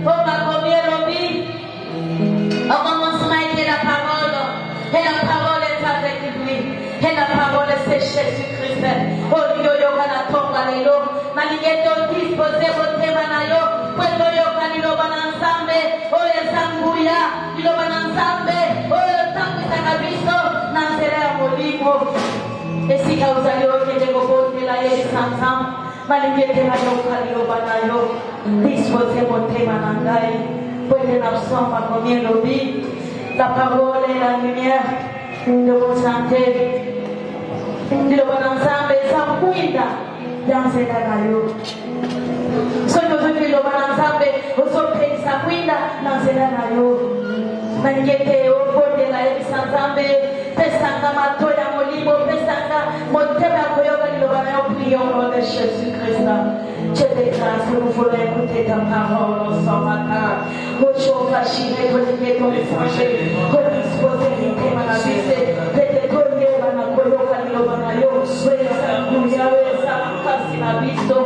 Oh, ma première lobby. Au commencement était la parole. Et la parole est avec lui. Et la parole c'est Jésus-Christ. Oh, Dieu, yo kana tomba lelo. Malingeto disposé vote manayo. Kwendo yo kanilo banansambe. Oh, esambuya. Ilo banansambe. Oh, tambita kabiso. Nansere ya molimo. Esika uzalio kende gobote la yeri sansam. Malingete la yo kanilo banayo. Disposé vote manangai. Puede n'absomma comme il dit. La parole est la lumière de vos santé. De bon ensemble, ça cuida dans cette année. Sono tutti lo bon ensemble, o so pensa cuida dans cette année. Mangete o pode la ensemble, pesanga matoya molimo, pesanga monteba koyoga lo bana o prions au nom de Jésus-Christ. Je te grâce que nous voulons écouter ta parole ce matin. Ocho fashine kolike kolifanje, kolispose nikema na bise, tete konye bana koyoka lo bana yo, wesa kuya wesa kasi na biso.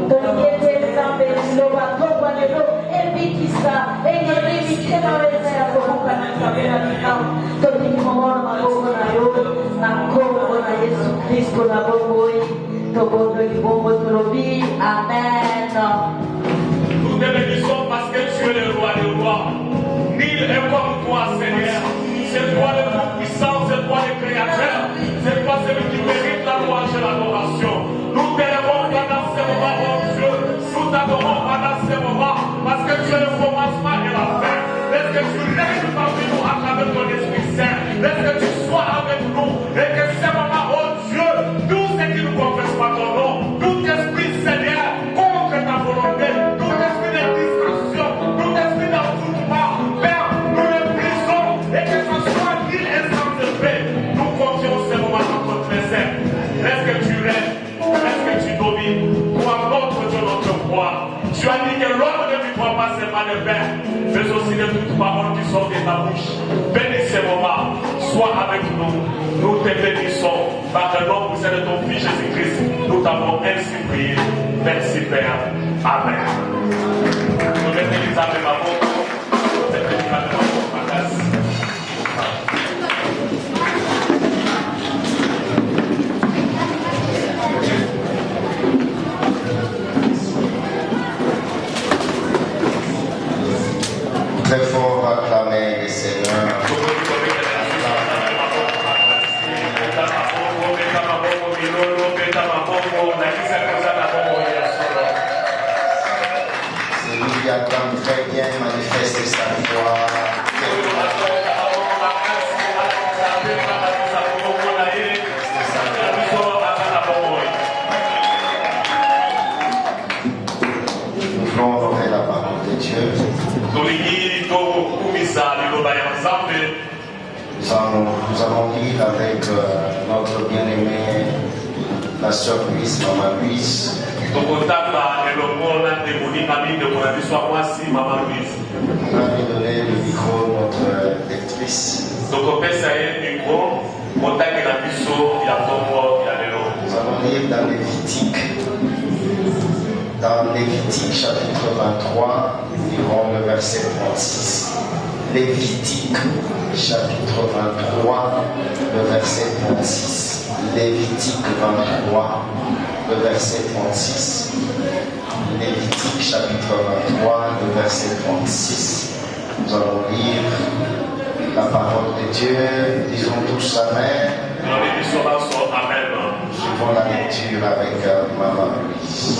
Toniete zambe lo batokwa lelo, ebikisa, engere bikena wesa ya komuka na kabela nikam. Toni momona maboko na yo, na komo na Yesu Kristo na boboi. Amen. Nous te bénissons parce que tu es le roi des rois. Nul est comme toi, Seigneur. C'est toi le tout-puissant, c'est toi le créateur. C'est toi celui qui mérite la louange et l'adoration. Nous t'élèvons pendant ce moment, mon Dieu. Nous t'adorons pendant ce moment parce que tu es le commencement et la fin. Laisse que tu règnes parmi nous à travers ton Esprit Saint. Laisse que tu sois avec nous et que ce moment, oh Dieu, tout ce qui nous confesse pas ton nom, tout esprit Seigneur contre ta volonté, tout esprit de distraction, tout esprit d'envoûtement, Père, nous le brisons et que ce soit qu'il et sans de paix. Nous confions ce moment dans ton présent. Laisse que tu règnes, laisse que tu domines, toi notre Dieu, notre roi. Tu as dit que l'homme ne vivra pas seulement de pain, mais aussi de toutes paroles qui sortent de ta bouche. Bénis ce moment, sois avec nous. Nous te bénissons par le nom de ton Fils Jésus-Christ. Nous t'avons ainsi prié. Merci Père. Amen. Nous mettons les âmes de ma voix. Nous mettons les âmes de ma voix. Très fort acclamer le Seigneur. Celui qui acclame très bien manifeste sa foi. Nous voulons honorer la parole de Dieu. Nous allons lire avec notre bien-aimé, la sœur Louise, Maman Louise. On va lui donner le micro à notre lectrice. Nous allons lire dans Lévitique chapitre 23, nous lirons le verset 36. Lévitique chapitre 23, le verset 36. Lévitique 23, le verset 36. Lévitique chapitre 23, le verset 36. Nous allons lire la parole de Dieu. Disons tous Amen. Suivons la lecture avec Maman Louise.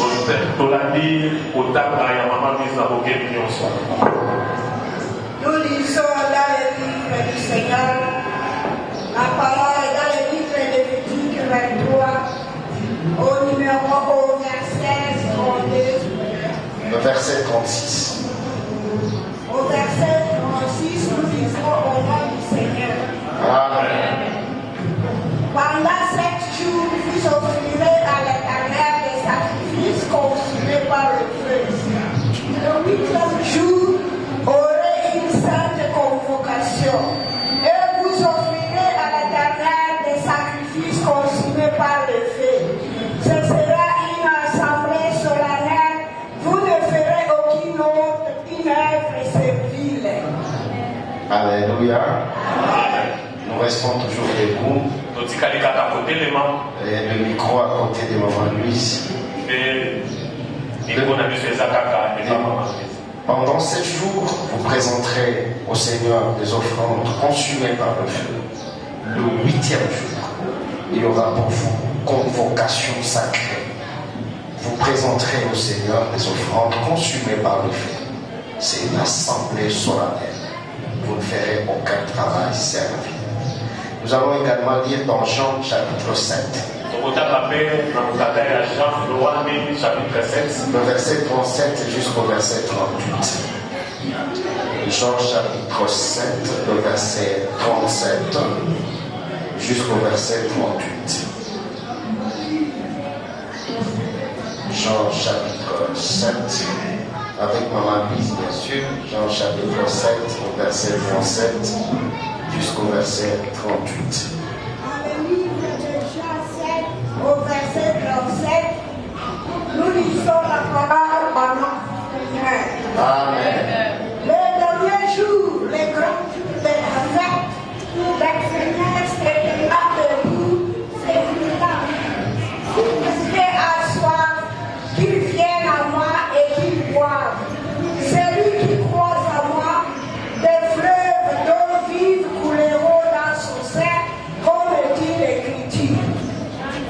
Nous lisons dans le livre du Seigneur. La parole est dans le livre de Lévitique 23, au verset 32. Le verset 36. Au verset 36, nous lisons au nom du Seigneur. Amen. Pendant 7 jours, vous offrirez à l'Éternel des sacrifices consumés par le feu. Le 8e jour, aurez une sainte convocation. Et vous offrirez à l'Éternel des sacrifices consumés par le feu. Ce sera une assemblée solennelle. Vous ne ferez aucune autre Alléluia. Nous restons toujours debout. Et le micro à côté de Maman Louise. Pendant 7 jours, vous présenterez au Seigneur des offrandes consumées par le feu. Le 8e jour, il y aura pour vous convocation sacrée. Vous présenterez au Seigneur des offrandes consumées par le feu. C'est une assemblée solennelle. Vous ne ferez aucun travail servi. Nous allons également lire dans Jean chapitre 7. Le verset 37 jusqu'au verset 38. Jean chapitre 7, le verset 37 jusqu'au verset 38. Jean chapitre 7, avec Maman Louise bien sûr. Jean chapitre 7, au verset 37 jusqu'au verset 38. Au verset 37, nous lisons la parole en nom du Seigneur. Amen. Le dernier jour, les grands jours de la fête, le Seigneur s'éteignra debout, s'écrira. Si vous êtes à soif, qu'il vienne à moi et qu'il boive. Celui qui croit en moi, des fleuves d'eau vive couleront dans son sein, comme dit l'Écriture.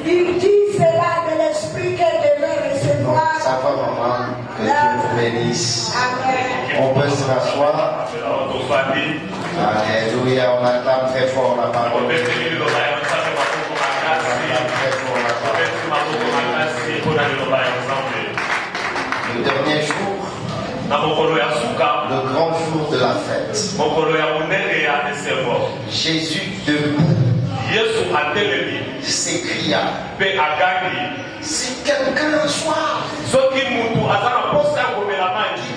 Il dit cela de l'esprit qu'elle devait recevoir. Ça va, maman, que Dieu vous bénisse. Amen. On peut se rasseoir. Alléluia, on acclame très fort la parole. On acclame très fort la parole. Le dernier jour, le grand jour de la fête. Jésus debout s'écria, si quelqu'un a soif, qu'il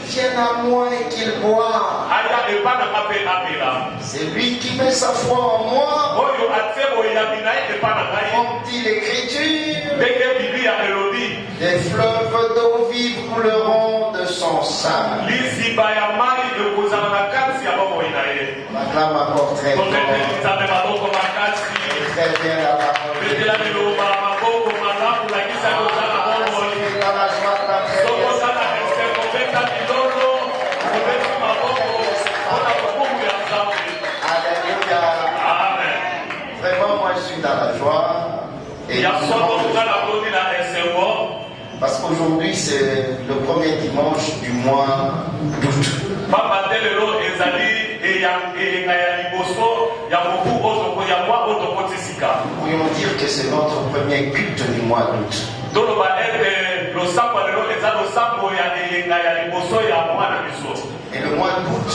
vienne à moi et qu'il boive. C'est lui qui met sa foi en moi, comme dit l'Écriture. Des fleuves d'eau vive couleront de son sein. On acclame encore très fort. Très bien la parole. Dans la joie de la Alléluia. Vraiment, moi je suis dans la joie. Et parce qu'aujourd'hui c'est le premier dimanche du mois d'août. Nous pourrions dire que c'est notre premier culte du mois d'août. Et le mois d'août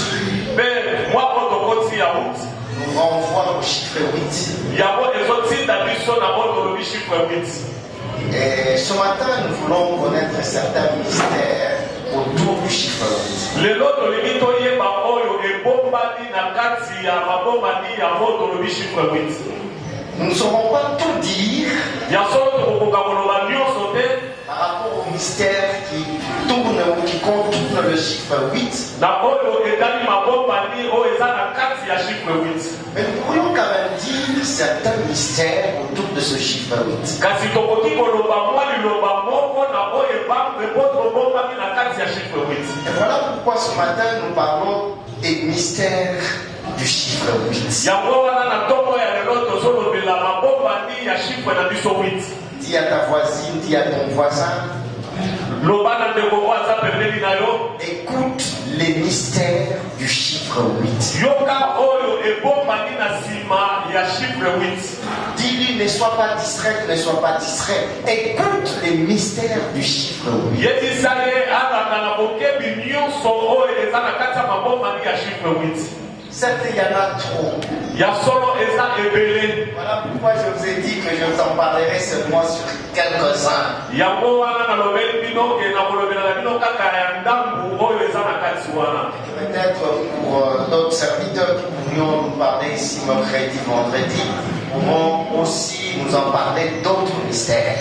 nous renvoie au chiffre 8. Et ce matin, nous voulons connaître certains mystères autour du chiffre 8. Nous ne saurons pas tout dire par rapport au mystère qui tourne ou qui contourne le chiffre 8. Mais nous pourrions quand même dire certains mystères autour de ce chiffre 8. Et voilà pourquoi ce matin nous parlons des mystères du chiffre 8. Dis à ta voisine, dis à ton voisin, écoute les mystères du chiffre 8. Dis-lui, ne sois pas distrait, ne sois pas distrait. Écoute les mystères du chiffre 8. Certes, il y en a trop. Voilà pourquoi je vous ai dit que je vous en parlerai seulement sur quelques-uns. Peut-être pour d'autres serviteurs qui pourrions nous parler ici mercredi, vendredi, pourront aussi nous en parler d'autres mystères.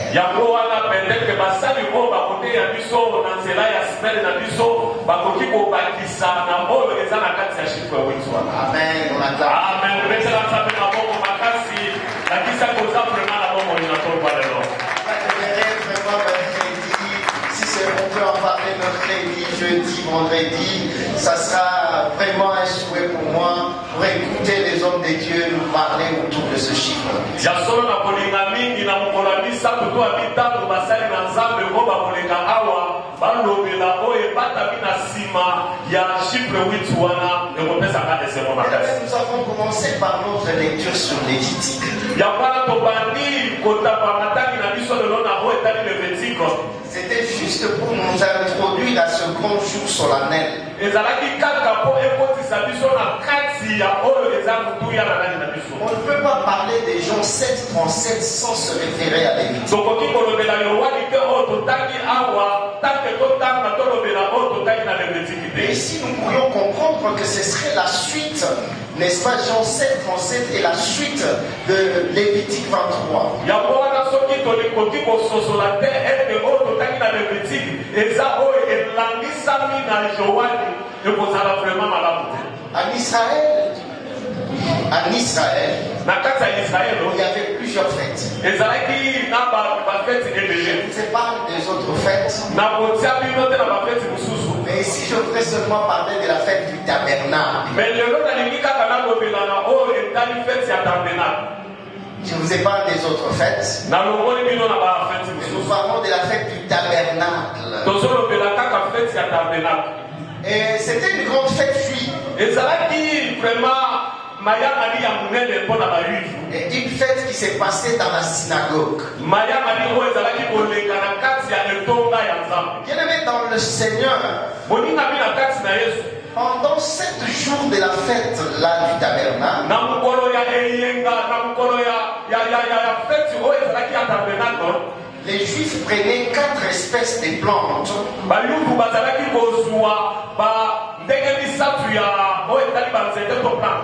bonsoir. Amen. On acclame. Amen. Betela nzambe maboko makasi lakisa koza vraiment na bomoi na tokwa lelo. Vraiment mercredi, si on peut en parler mercredi, jeudi, vendredi, ça sera vraiment un souhait pour moi pour écouter les hommes de Dieu nous parler autour de ce chiffre. Ya solo na kolinga mingi na mokolo ya misato to ya mitano basali na nzambe ngo bakolenga awa balobela oyo ebata bina nsima ya chiffre 8 wana ekopesaka esemo makasi. Nous avons commencé par notre lecture sur Lévitique. Ya wana tobandi kotapa mataki na biso lelo na oyo etali Levitique. C'était juste pour nous introduire à ce grand jour solennel. ezalaki kaka mpo ekotisa biso na kati ya oyo eza kutuya na nani na biso. On ne peut pas parler des gens 737 sans se référer à Lévitique. tokoki kolobela yowani te oyo totaki awa tanke totanga tolobela oyo totaki na Levitique Et te. ici, nous pourrions comprendre que ce serait la suite, n'est-ce pas, Jean 7, 37 et la suite de Lévitique 23. yango wana soki tolikoki kososola te ete oyo totaki na Levitique eza oyo elangisami na yowani ekozala vraiment malamu te. En Israël, na kati ya Israele il y avait plusieurs fêtes. ezalaki na bafeti Je ebele ne sais pas des autres fêtes, na kotia bino te na bafeti mosusu. mais ici, je voudrais seulement parler de la fête du tabernacle. Mais lelo nalingi kaka nalobela na oyo etali feti ya tabernacle. Je ne vous ai pas des autres fêtes. nalongoli bino na bafeti Nous mosusu parlons de la fête du tabernacle. tozolobela kaka feti ya tabernacle. Et c'était une grande fête juive. ezalaki vraiment mayamali ya monene mpo na bajuifu. Et une fête qui s'est passée dans la synagogue. mayamali oyo ezalaki kolenga na kati ya etonga ya nzambe. Bien-aimés dans le Seigneur, moninga mi na kati na yesu pendant 7 jours de la fête là du tabernacle, na mokolo ya eyenga na mokolo ya feti oyo ezalaki ya tabernacle les Juifs prenaient 4 espèces de plantes bayudu bazalaki kozwa ndenge misato ya oyo etali banzete to plan.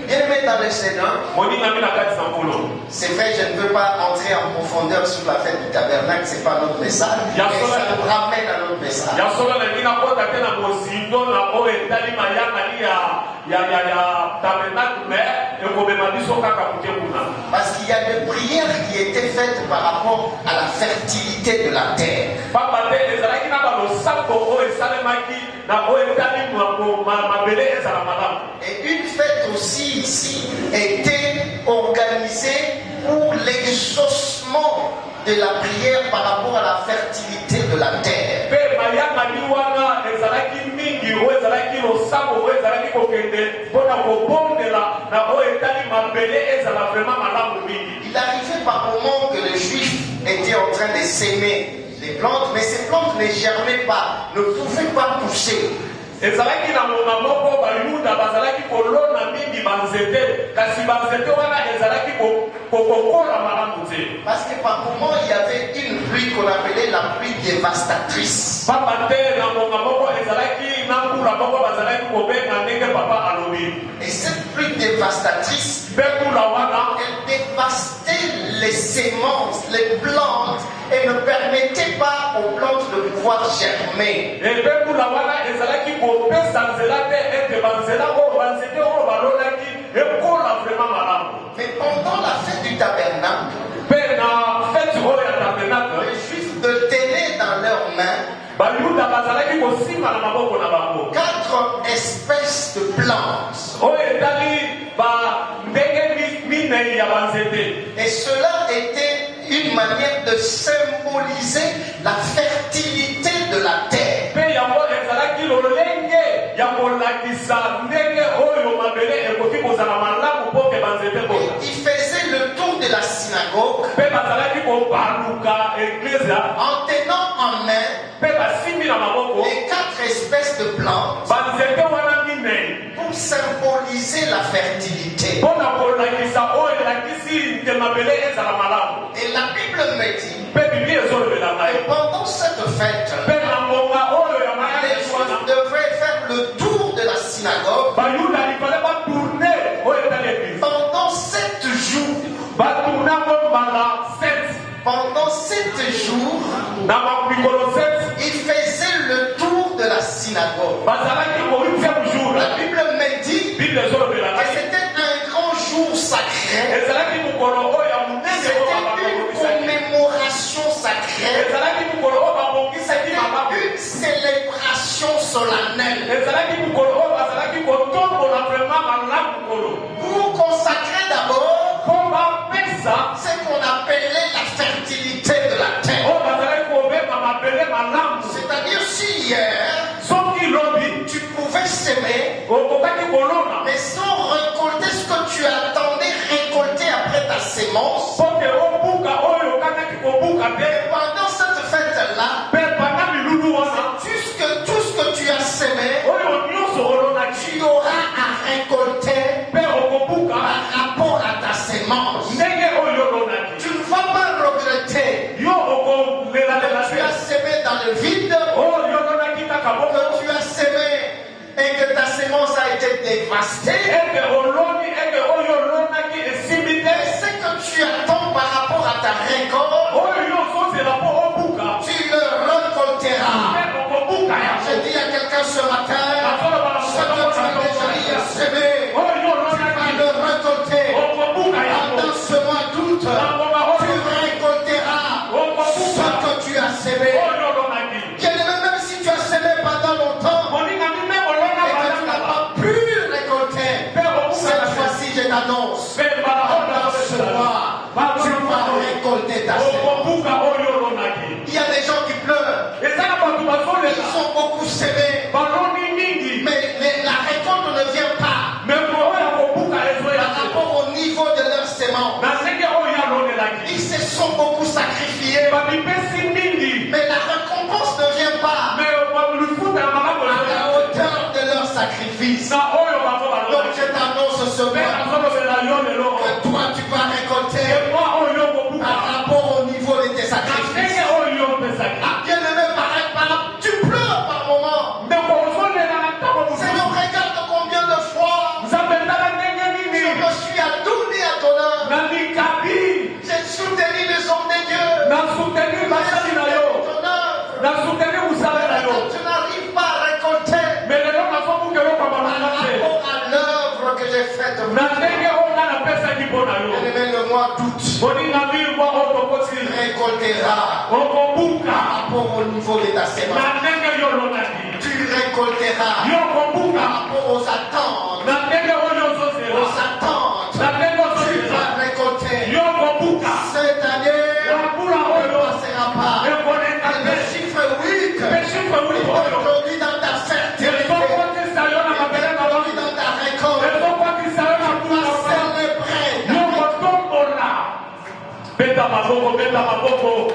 Bien-aimés dans le Seigneur, moninga mi na kati na nkolo. c'est vrai, je ne veux pas entrer en profondeur sur la fête du tabernacle, c'est pas notre message, mais ça nous ramène à notre message. ya solo nalingi nakota te na mozindo na oyo etali mayangani ya tabernacle me ekobema biso kaka kuke kuna. Parce qu'il y a des prières qui étaient faites par rapport à la fertilité de la terre. pamba te ezalaki na balosako oyo esalemaki na oyo etali mabele ezala malamu. Et une fête aussi ici était organisée pour l'exaucement de la prière par rapport à la fertilité de la terre. mpe mayangani wana ezalaki mingi oyo ezalaki losako oyo ezalaki kokende mpona kobondela na oyo etali mabele ezala vraiment malamu mingi. Il arrivait par moments que les Juifs étaient en train de s'aimer les plantes, mais ces plantes ne germaient pas, ne pouvaient pas pousser. ezalaki na moma moko bayuda bazalaki kolona mingi banzete kasi banzete wana ezalaki kokola malamu te. Parce que par moments, il y avait une pluie qu'on appelait la pluie dévastatrice. pamba te na moma moko ezalaki na mbula moko bazalaki kobenga ndenge papa alobi. Et cette pluie dévastatrice, mpe mbula wana elle dévastait les semences, les plantes, et ne permettait pas aux plantes de pouvoir germer. mpe mbula wana ezalaki kopesa nzela te ete banzela oyo banzete oyo balonaki ekola vraiment malamu. Mais pendant la fête du tabernacle, mpe na feti oyo ya tabernacle les Juifs tenaient dans leurs mains bayuda bazalaki kosimba na maboko na bango 4 espèces de plantes. oyo etali ndenge minei ya banzete. Et cela était une manière de symboliser la fertilité de la terre. mpe yango ezalaki lolenge ya kolakisa ndenge oyo mabele ekoki kozala malamu mpo ke banzete koza. Il faisait le tour de la synagogue mpe bazalaki kobaluka eklezia en tenant en main mpe basimbi na maboko les 4 espèces de plantes banzete wana minei pour symboliser la fertilité. mpo na kolakisa oyo elakisi nte mabele ezala malamu. Et la Bible me dit mpe biblia ezolobela que ngai pendant cette fête, mpe na ngonga oyo ya les mayani Juifs wana devraient faire le tour de la synagogue bayuda lifale batourne oyo etali eglise pendant 7 jours. batournango mbala 7 Pendant 7 jours, na mikolo 7 ils faisaient le tour de la synagogue. bazalaki ko 8e jour. La Bible me dit solennel ezalaki mokolo oyo bazalaki kotombola vraiment malamu mokolo pour consacrer d'abord mpo bapesa ce qu'on appelait la fertilité de la terre. oyo bazalaki kobema mabele malamu C'est-à-dire si hier soki lobi tu pouvais s'aimer, okokaki kolona mais sans récolter ce que tu attendais récolter après ta sémence, mpo te obuka oyo okataki kobuka te pendant cette fête-là, mpe banda milulu wana tout ce que tu as sémé, oyo nyonso olonaki tu auras à récolter mpe okobuka par rapport à ta sémence. ndenge oyo olonaki Tu ne vas pas regretter yo okolelalela que tu te as sémé dans le vide, oyo olonaki kaka moko que tu as sémé et que ta sémence a été dévastée. ete oloni ete oyo olonaki esimbi te Et ce que tu attends par rapport à ta récolte, oyo yo ozozela mpo obuka tu le récolteras. mpe okobuka Je yango dis à quelqu'un ce matin, ce que tu as déjà eu à sémer, oyo tu vas olonaki le récolter. okobuka yango Pendant ce mois d'août, nangoma tu oyo récolteras ce que tu as sémé. oyo olonaki Bien-aimé, même si tu as sémé pendant longtemps moningami mpe olona et que tu n'as balanga pas pu récolter, mpe obuka cette fois-ci, je t'annonce, mpe mbala pendant ce mois, tu vas récolter ta sémence. okobuka oyo olonaki Il y a des gens qui pleurent, eza na bato ils bazolela ont beaucoup sémé, baloni mingi mais la récolte ne vient pas me oyo akobuka ezoya par rapport au niveau de leur sémence. na ndenge oyo alonelaki Ils se sont beaucoup sacrifiés, bamipesi mingi mais la récompense ne vient pas me lifuta ya malamu à la ezoya hauteur de leur sacrifice. na oyo bango Donc balonaki je t'annonce ce mpe mois nazolobela yo lelo que toi tu vas récolter mwa oyo okobuka par rapport au niveau de tes na ndenge sacrifices. oyo opesaki Bien-aimé, tu pleures par moment. ndeko ozolela na ntango Seigneur, mosusu regarde combien de fois nzambe tala ndenge je nini me suis adonné à ton œuvre. na likabi J'ai soutenu les hommes de Dieu. na suteni basali na yo Ton œuvre. na suteni mosala na yo Quand tu n'arrives pas à récolter me lelo nazobuka eloko par malanga te rapport à l'œuvre que j'ai faite, na ndenge oyo nga napesaki mpo na yo bien-aimé, le mois d'août moningami mwa oyo tokoti récoltera okobuka par rapport au niveau de ta na sémence. ndenge yo olonaki Tu récolteras yo okobuka par rapport aux attentes. na ndenge oyo ozozela Aux attentes. na ndenge Tu ozozela vas récolter. yo okobuka Cette année, na mbula ne oyo passera pas. ekoleka Et te le chiffre 8 mpe chiffre wili oyo introduit dans ta fertilité, ezokwatisa yo na mabele na introduit bango dans ta récolte. ezokwatisa yo na Tu vas mbula célébrer. yo kotombola beta maboko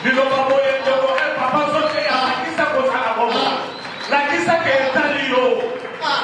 liloba boye ndeko papa soki alakisa kozala bongo lakisaka etali yo Ah,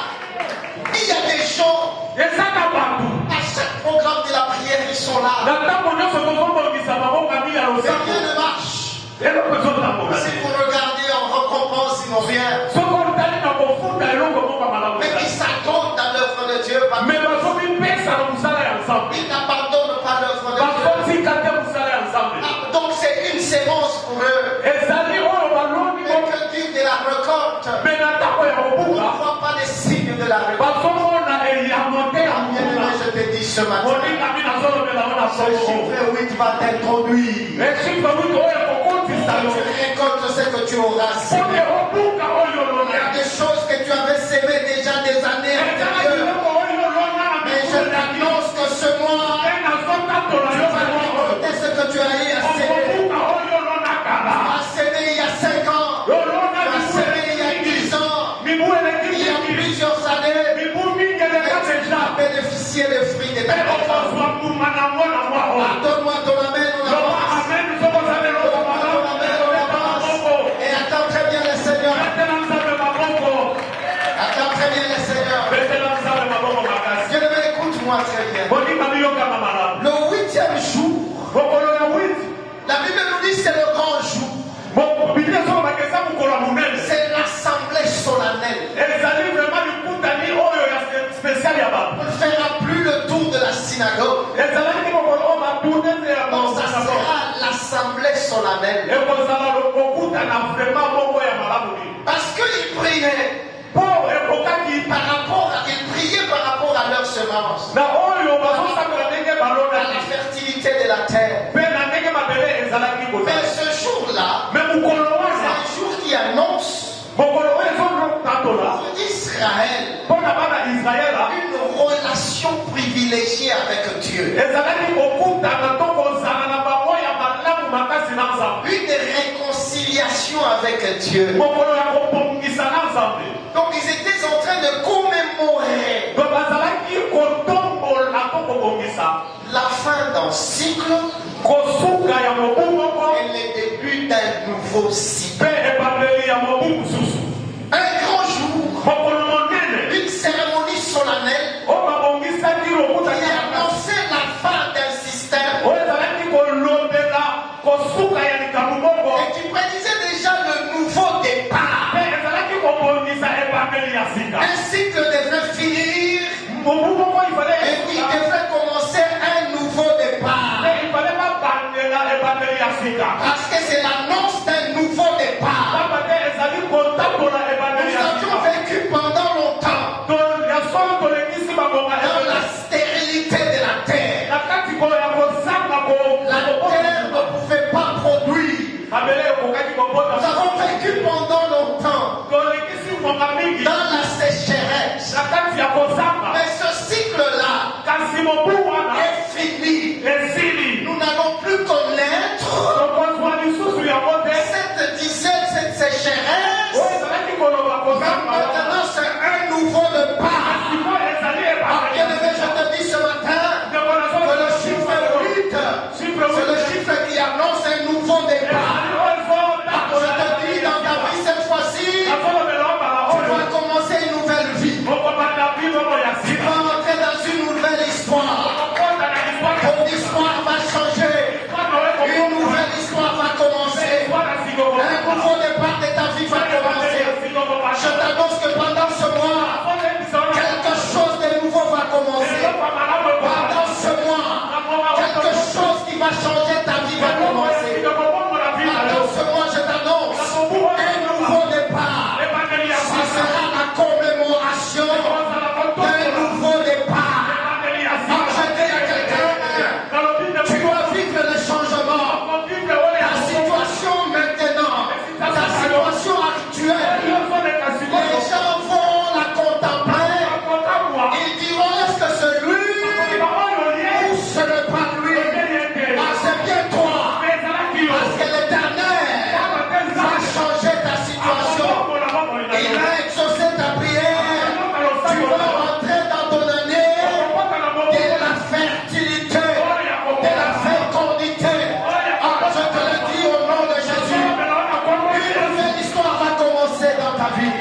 il y a des gens, eza na bato à chaque programme de la prière, ils sont là. na ntango nyonso tozobongisa babongami ya Mais losambo rien ne marche. eloko ezotambola Si vous regardez en récompense, ils n'ont rien. soki otali na kofuta eloko moko malamu Mais ils s'attendent dans l'œuvre de Dieu. me bazomipesa na mosala ya nzambe Ils n'abandonnent pas l'œuvre de Dieu. bazotika te mosala ya nzambe Ah, donc c'est une sémence pour eux. ezali oyo baloni Mais que dire de la récolte? me na ntango ya On ne kobuka voit pas les signes de la récolte. bazomona eyano te ya Bien-aimé, mbula je te dis ce matin, moningami nazolobela ngo na ce soko chiffre 8 va t'introduire. eshifre wito oyo ekokotisa Tu yo récoltes ce que tu auras soki semé. obuka oyo Il y a olonaki des choses que tu avais semées déjà des années ezala antérieures. biloko oyo olona na Mais je mikulaki t'annonce que ce mois, mpe nazotatola tu yo vas soko récolter ce que tu as eu à semer. okobuka oyo olona kala Tu as semé il y a 5 ans. olona Tu as semé il y a 10 ans. mibu eleki Il y a mingi plusieurs années. mibu mingi eleka Tu deja vas bénéficier des fruits de ta mpe récolte. okozwa mbuma na ngo na mwa oyo Donne-moi ton amen, on loba avance. amen sokozala eloko malamu obeta maboko Et attends très bien le Seigneur. betela nzambe maboko Attends très bien le Seigneur. betela nzambe maboko makasi Bien-aimé, écoute-moi très bien. boningami yokama malamu Le 8e jour, mokolo ya witi la Bible nous dit c'est le grand jour. biblia ezolobaka eza mokolo ya monene C'est l'assemblée solennelle. ezali vraiment likutani oyo ya spécial ya bato On ne fera plus le tour de la synagogue. ezalaki mokolo oyo batunete ya Non, ça baosanago sera l'assemblée solennelle. ekozala kokutana vraiment moko ya malamu nini Parce qu'ils priaient mpo ekokaki ils priaient par rapport à leur semence, na oyo bazosakola ndenge à la balonaki fertilité de la terre. mpe na ndenge mabele ezalaki Mais kozala ce jour-là, me mokolo c'est wana un jour qui annonce mokolo oyo ezotanga Kotambola, pour Israël, pour la bande d'Israël, une relation privilégiée avec Dieu. ezalaki kokutana to kozala na bango ya malamu makasi na Nzambe. Une réconciliation avec Dieu. Mokolo ya kobongisa na Nzambe. Donc ils étaient en train de commémorer Donc bazalaki kotombola to kobongisa la fin d'un cycle kosuka ya mobu moko et le début d'un nouveau cycle. mpe ebandeli ya mobu mosusu. Un grand jour, Mokolo monene une cérémonie solennelle oyo babongisaki lokuta qui annonçait la fin d'un système oyo ezalaki kolobela kosuka ya likambo moko et qui prédisait déjà le nouveau départ. mpe ezalaki kobongisa ebandeli ya sika. Un cycle devait finir mobu moko ifale et il devait commencer un nouveau départ. mpe ifale babandela ebandeli ya sika. Parce que c'est l'annonce d'un nouveau départ. pamba te ezali kotambola ebandeli Nous ya avions sika. vécu pendant longtemps to ya solo tolekisi bangonga dans la stérilité de la terre. na kati ya kozanga La terre ne pouvait pas produire. mabele ekokaki kobota. Nous avons vécu pendant longtemps tolekisi monga mingi dans la sécheresse. na kati ya kozanga. Mais ce cycle-là kasi mobu wana est fini. esili Nous n'allons plus connaître tokozwa lisusu yango te cette disette, cette sécheresse. oyo ezalaki koloba kozanga. Maintenant, c'est un nouveau départ. siko ezali Ah, bien aimé, ebandeli je te dis ce matin que le chiffre 8, c'est le chiffre qui annonce un nouveau départ. Je te dis dans ta vie cette fois-ci, tu vas commencer une nouvelle vie. Tu vas entrer dans une nouvelle histoire. Ton histoire va changer. Une nouvelle histoire va commencer. Un nouveau départ de ta vie va commencer. Je t'annonce que pendant ce mois, quelque chose de nouveau va commencer. Pendant ce mois, quelque chose qui va changer ta vie va commencer. Pendant ce mois, je t'annonce un nouveau départ. Ce sera la commémoration d'un nouveau départ. Alors je dis à quelqu'un, tu dois vivre le changement. Ta situation maintenant, ta situation actuelle, les gens vont la contempler. Ils diront, est-ce que c'est lui ou ce n'est pas lui? Ah, c'est bien toi. Parce que l'Éternel va changer ta situation. Il va exaucer ta prière. Tu vas rentrer dans ton année de la fertilité, de la fécondité. Ah, je te le dis au nom de Jésus. Une nouvelle histoire va commencer dans ta vie.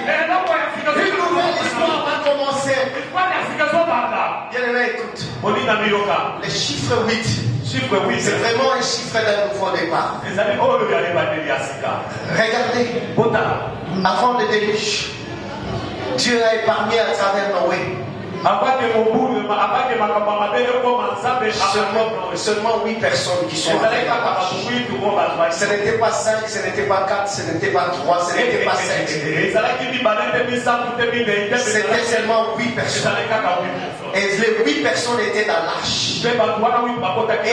Une nouvelle histoire va commencer. Bien-aimé, écoute. Le chiffre 8, c'est vraiment un chiffre d'un nouveau départ. Regardez, avant le déluge, Dieu a épargné à travers Noé seulement 8 personnes qui sont avec la marche. Ce n'était pas 5, ce n'était pas 4, ce n'était pas 3, ce n'était pas 7. C'était seulement 8 personnes. Et les 8 personnes étaient dans l'arche. Et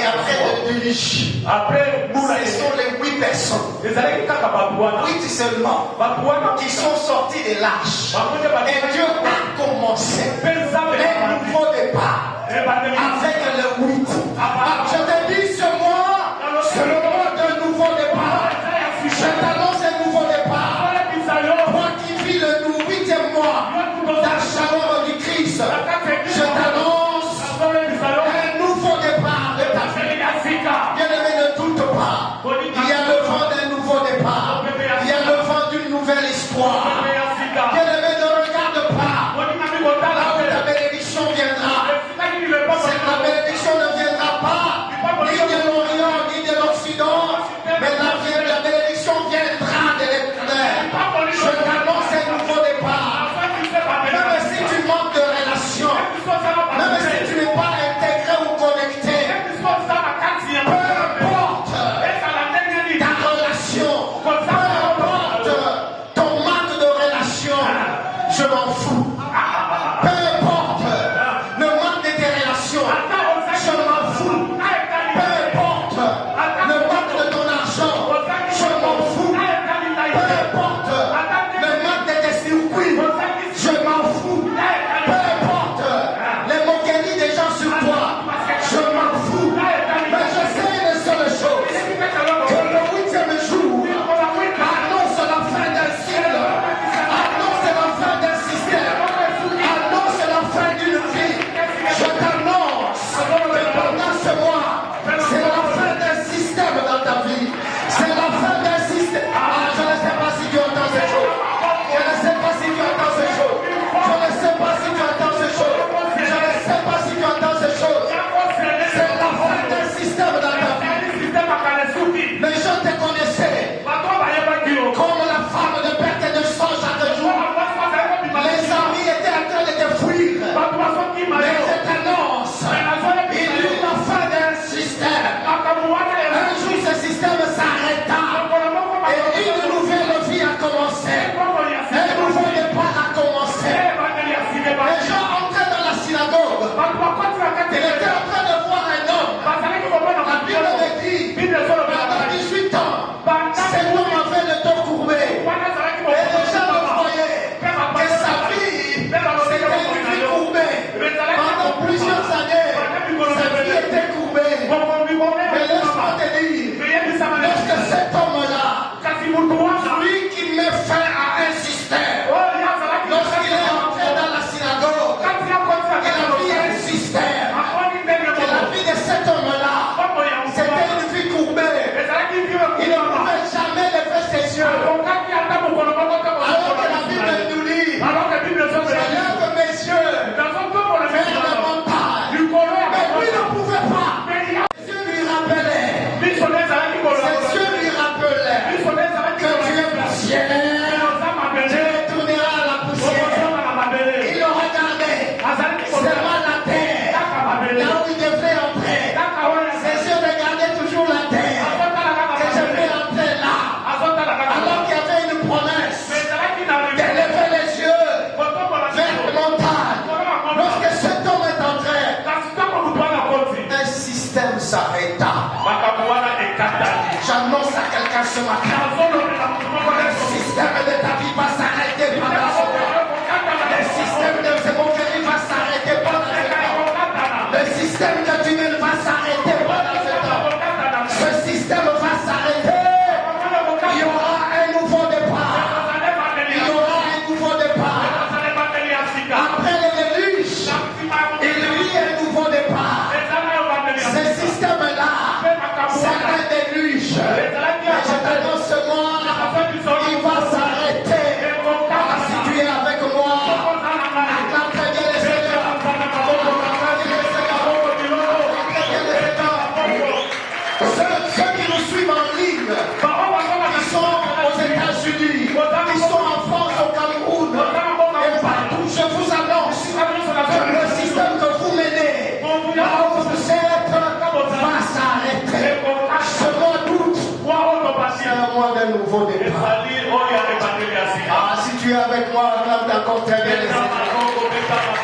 après le déluge, ce sont les 8 personnes. 8 seulement qui sont sortis de l'arche. Et Dieu a commencé un nouveau départ avec le 8. Je te dis ce mois, c'est le mois d'un nouveau départ. Je t'annonce un nouveau départ. Toi qui vis le 8e mois d'acharnement du Christ, je t'annonce un nouveau départ de ta vie. Bien-aimé, ne doute pas. Il y a le vent d'un nouveau départ. Il y a le vent d'une nouvelle histoire. Bien-aimé, ne regarde pas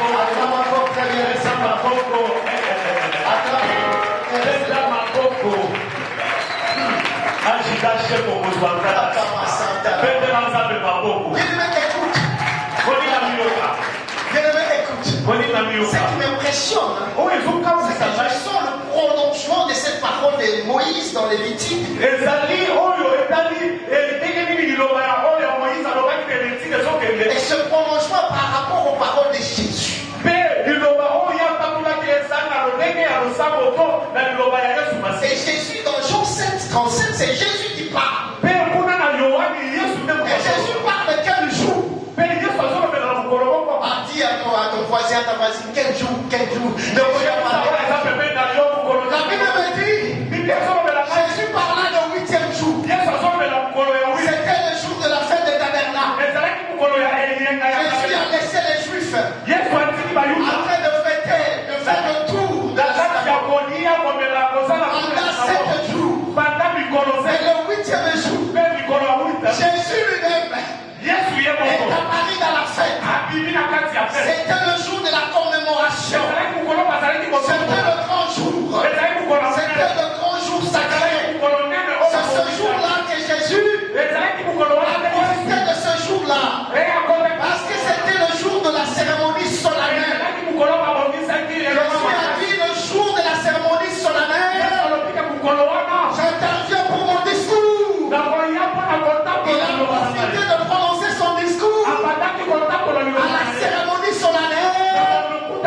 Acclame encore très bien. Ce qui m'impressionne, c'est que je sens le prolongement de cette parole de Moïse dans Lévitique. Et ce prolongement par rapport aux paroles de Jésus. Et Jésus dans Jean 7:37, c'est Jésus qui parle. Et Jésus parle de quel jour? Dis à ton voisin, à ta voisine, quel jour? Ne regarde pas. La Bible me dit, Jésus parla le 8e jour. C'était le jour de la fête de Tabernacle. Jésus a laissé les Juifs après de fêter, de faire le tour de la pendant 7 jours. Et le 8e jour, Jésus lui-même est apparu dans la fête. C'était le jour de la commémoration. C'était le grand jour. C'était le grand jour sacré. C'est ce jour-là que Jésus a profité de ce jour-là. Parce que c'était le jour de la cérémonie solennelle. Jésus a dit le jour de la cérémonie solennelle, j'interviens pour mon discours. Il a profité de prononcer son discours à la cérémonie solennelle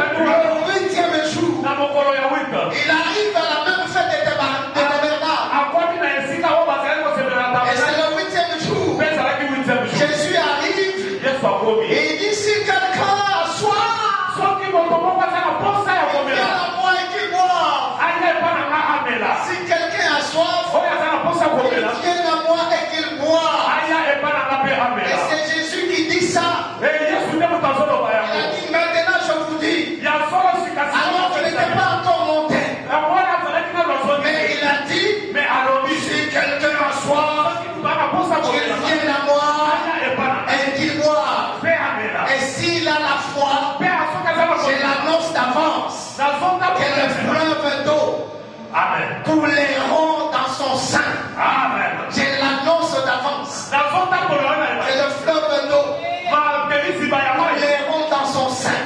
le 8e jour. Il arrive à la même fête de Tabernacle. Et c'est le 8e jour. Jésus arrive et il dit si quelqu'un a soif, il vient à moi et qu'il boive. Si quelqu'un a soif, il vient à moi et qu'il boive. Et c'est Jésus qui dit ça. Il a dit maintenant je vous dis, alors qu'il n'était pas encore monté. Mais il a dit, si quelqu'un a soif, qu'il vienne à moi et qu'il boive. Et s'il a la foi, je l'annonce d'avance que le fleuve d'eau couleront dans son sein. Je l'annonce d'avance que le fleuve d'eau couleront dans son sein.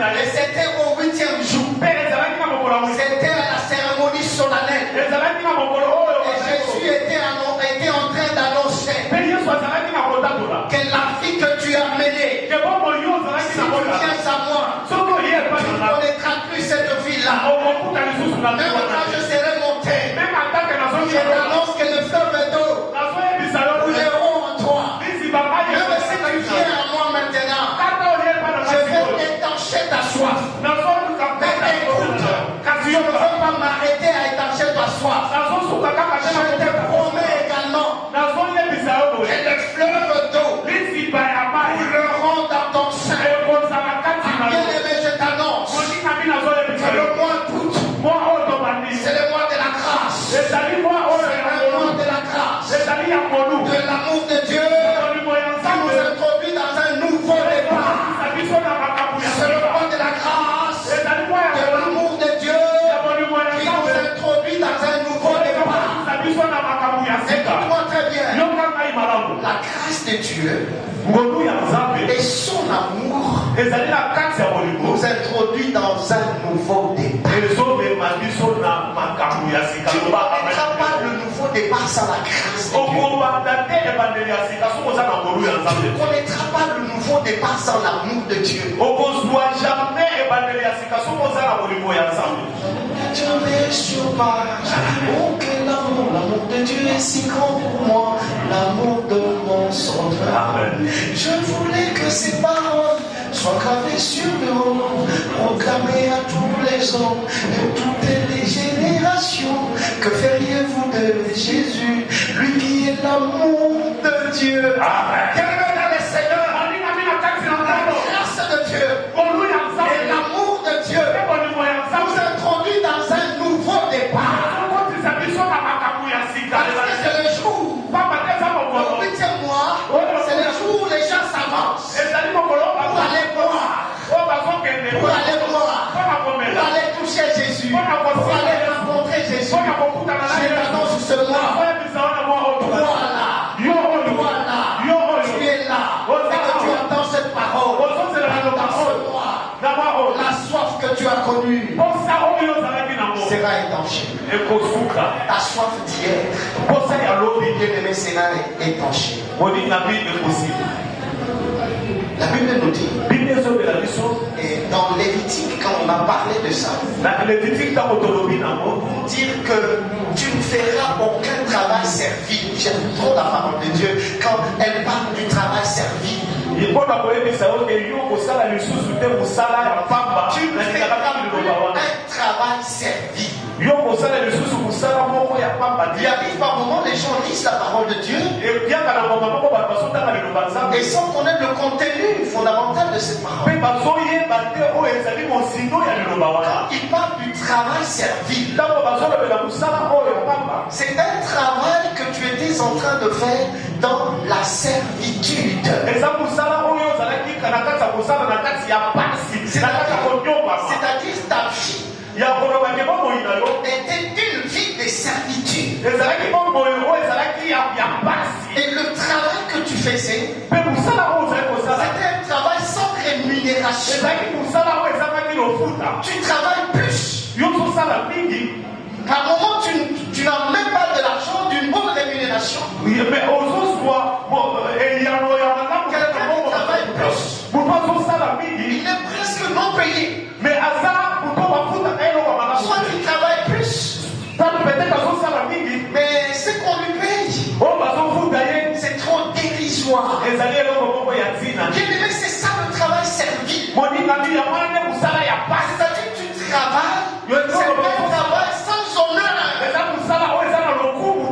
Et c'était au 8e jour. C'était à la cérémonie solennelle. Et Jésus était en train d'annoncer que la fille que tu as menée, si tu viens à moi, tu ne connaîtras plus cette fille-là. Même quand je serai monté, je t'annonce que le fleuve d'eau couleront en toi. Même si tu viens à moi maintenant, je vais étancher ta soif. Mais écoute, je ne veux pas m'arrêter à étancher ta soif. Je te promets également que le fleuve d'eau couleront dans ton sein. Bien-aimé, je t'annonce que le mois d'août, c'est le mois de la grâce. C'est le mois de la grâce, de l'amour de Dieu, qui nous introduit dans un nouveau départ. C'est le mois de la grâce, de l'amour de Dieu, qui nous introduit dans un nouveau départ. Écoute-moi très bien. La grâce de Dieu et son amour nous introduit dans un nouveau départ. Tu ne connaîtras pas le nouveau départ sans la grâce de Dieu. Tu ne connaîtras pas le nouveau départ sans l'amour de Dieu. Dieu m'est sur page. Oh quel amour, l'amour de Dieu est si grand pour moi, l'amour de mon sauveur. Je voulais que ces paroles soient gravées sur le haut, proclamées à tous les hommes et toutes les générations. Que feriez-vous de Jésus, lui qui est l'amour de Dieu? Quel est le Seigneur? La grâce de Dieu et l'amour de Dieu nous introduit dans un nouveau départ. Parce que c'est le jour, le 8e mois, c'est le jour où les gens s'avancent pour aller boire. Jésus, pour aller rencontrer Jésus. Je t'annonce ce mois. Tu es là. Et que tu entends cette parole. Dans ce mois, la soif que tu as connue sera étanchée. Ta soif d'hier, bien-aimé, sera étanchée. La Bible nous dit, et dans Lévitique, quand on a parlé de ça, dire que tu ne feras aucun travail servile. J'aime trop la parole de Dieu quand elle parle du travail servile. Tu ne feras un travail servile. Il arrive par moments, les gens lisent la parole de Dieu et sans connaître le contenu fondamental de cette parole. Quand il parle du travail servile, c'est un travail que tu étais en train de faire dans la servitude. C'est-à-dire ta vie était une vie de servitude. Et le travail que tu faisais, c'était un travail sans rémunération. Tu travailles plus. Par moment, tu n'as même pas de l'argent, d'une bonne rémunération. Quelqu'un qui travaille plus, il est presque non payé. Soit il travaille plus, mais ce qu'on lui paye, c'est trop dérisoire. Bien-aimé, c'est ça le travail servile. C'est-à-dire que tu travailles, c'est un travail sans honneur.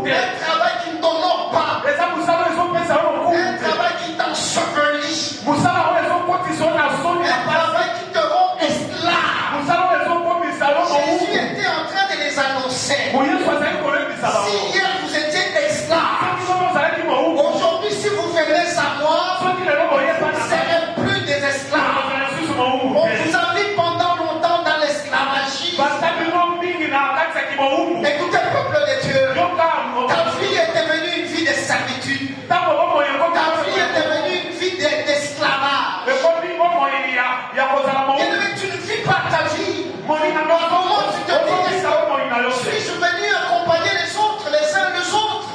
Un travail qui ne t'honore pas. Un travail qui t'ensevelit. Un travail qui te rend esclave. Jésus était en train de les annoncer. Si hier vous étiez esclaves, aujourd'hui si vous venez à moi, vous ne serez plus des esclaves. On vous a mis pendant longtemps dans l'esclavagie. Écoutez, peuple de Dieu, ta vie est devenue une vie de servitude. Ta vie est devenue une vie d'esclavage. Bien-aimé, tu ne vis pas ta vie. Au moment où tu te dis, suis-je venu accompagner les autres, les uns les autres?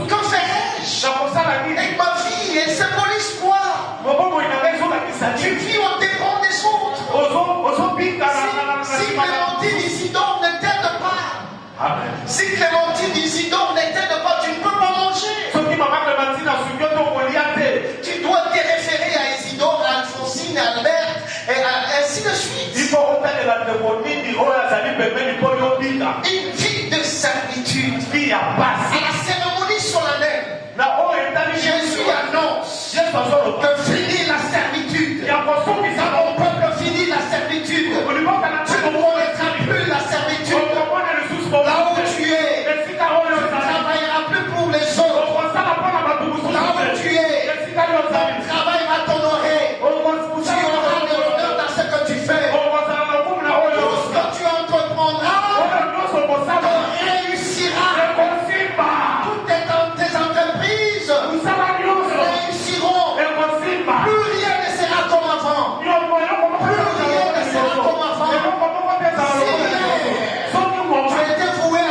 Que ferais-je? Et ma vie, elle symbolise quoi? Tu vis au dépend des autres. Si Clémentine Isidore ne t'aide pas, si Clémentine Isidore ne t'aide pas, tu ne peux pas manger. Tu dois te référer à Isidore, à Alphonsine, à Albert, et ainsi de suite. Une vie de servitude. À la cérémonie solennelle, Jésus annonce que finit la servitude. Mon peuple finit la servitude. Tu ne connaîtras plus la servitude. Là où tu es, tu ne travailleras plus pour les autres. Là où tu es, ton travail va t'honorer. Tu auras de l'honneur dans ce que tu fais. Tout ce que tu entreprendras, tu réussiras. Toutes tes entreprises réussiront. Plus rien ne sera comme avant. Plus rien ne sera comme avant. Si tu étais voué à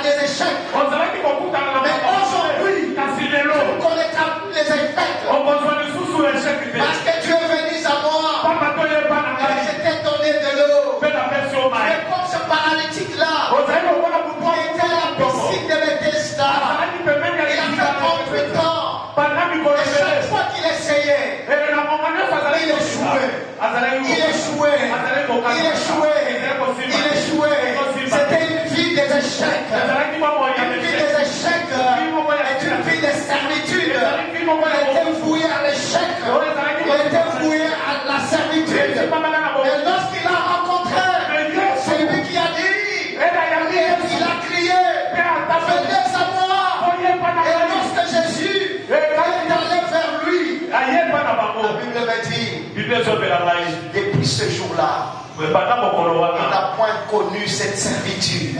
des échecs, mais aujourd'hui, tu ne connaîtras plus les échecs. Parce que tu es venu à moi. Et je t'ai donné de l'eau. Et comme ce paralytique-là, qui était à la piscine de Bethesda, il a fait 38 ans. Et chaque fois qu'il essayait, il échouait. C'était une vie des échecs. Une vie des échecs est une vie de servitude. Il était voué à l'échec. Il était voué à la servitude. Et lorsqu'il a rencontré, c'est lui qui a dit, il a crié, venez à moi. Et lorsque Jésus est allé vers lui, la Bible me dit, depuis ce jour-là, il n'a point connu cette servitude.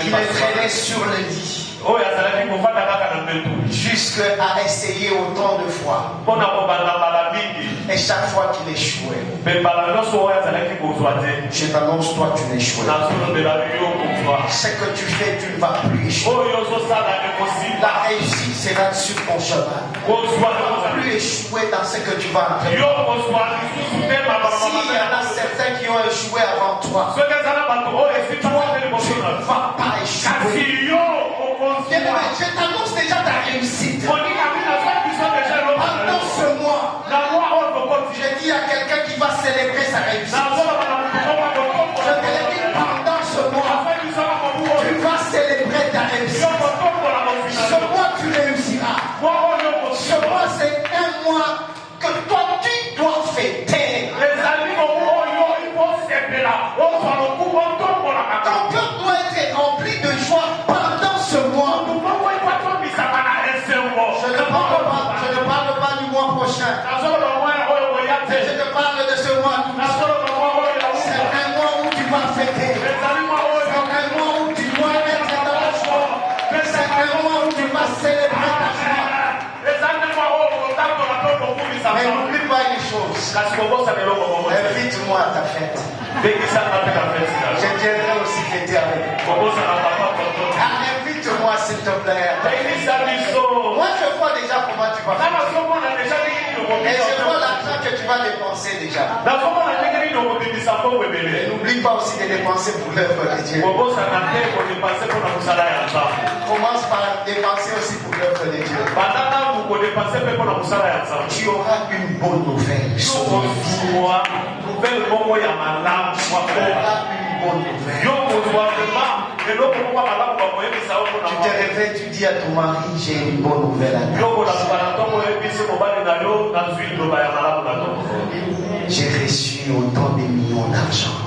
Il est traîné sur le lit jusqu'à essayer autant de fois. Et chaque fois qu'il échouait, je t'annonce, toi tu n'échoues. Ce que tu fais, tu ne vas plus échouer. La réussite sera sur ton chemin. Tu ne vas plus échouer dans ce que tu vas entreprendre. S'il y en a certains qui ont échoué avant toi, toi tu ne vas pas échouer. Je t'annonce déjà ta réussite. Pendant ce mois, je dis à quelqu'un qui va célébrer sa réussite. Je te le dis, pendant ce mois, tu vas célébrer ta réussite. Ce mois, tu réussiras. Ce mois, c'est un mois que toi, tu dois fêter. Ton cœur doit être rempli de joie pendant ce mois. Je ne parle pas du mois prochain. Je te parle de ce mois. C'est un mois où tu vas fêter. C'est un mois où tu dois être dans la joie. C'est un mois où tu vas célébrer ta joie. Mais n'oublie pas une chose. Invite-moi à ta fête. Je viendrai aussi fêter avec toi. Invite-moi s'il te plaît. Moi je vois déjà comment tu vas faire. Et je vois l'argent que tu vas dépenser déjà. Et n'oublie pas aussi de dépenser pour l'œuvre de Dieu. Commence par dépenser aussi pour l'œuvre de Dieu. Tu auras une bonne nouvelle. Tu auras une bonne nouvelle. Tu te réveilles, tu dis à ton mari, j'ai une bonne nouvelle à dire. J'ai reçu autant de millions d'argent. Tu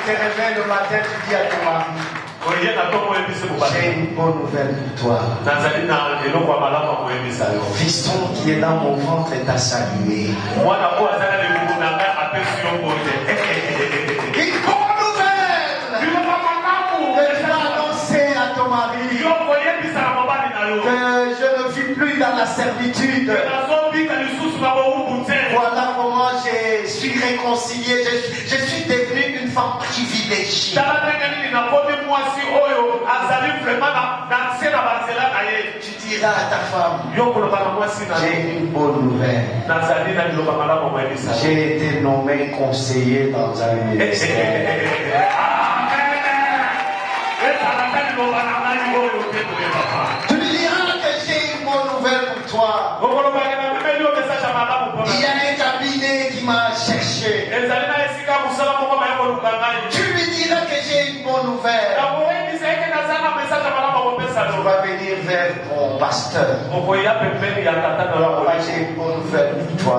te réveilles le matin, tu dis à ton mari, j'ai une bonne nouvelle pour toi. Fiston qui est dans mon ventre t'a salué. Une bonne nouvelle que tu vas annoncer à ton mari. Que je ne vis plus dans la servitude. Voilà comment je suis réconcilié. Je suis devenu une femme privilégiée. Tu diras à ta femme, j'ai une bonne nouvelle. J'ai été nommé conseiller dans un ministère. Tu lui diras que j'ai une bonne nouvelle pour toi. Il y a un cabinet qui m'a cherché. Tu lui diras que j'ai une bonne nouvelle. Tu vas venir vers ton pasteur. J'ai une bonne nouvelle pour toi.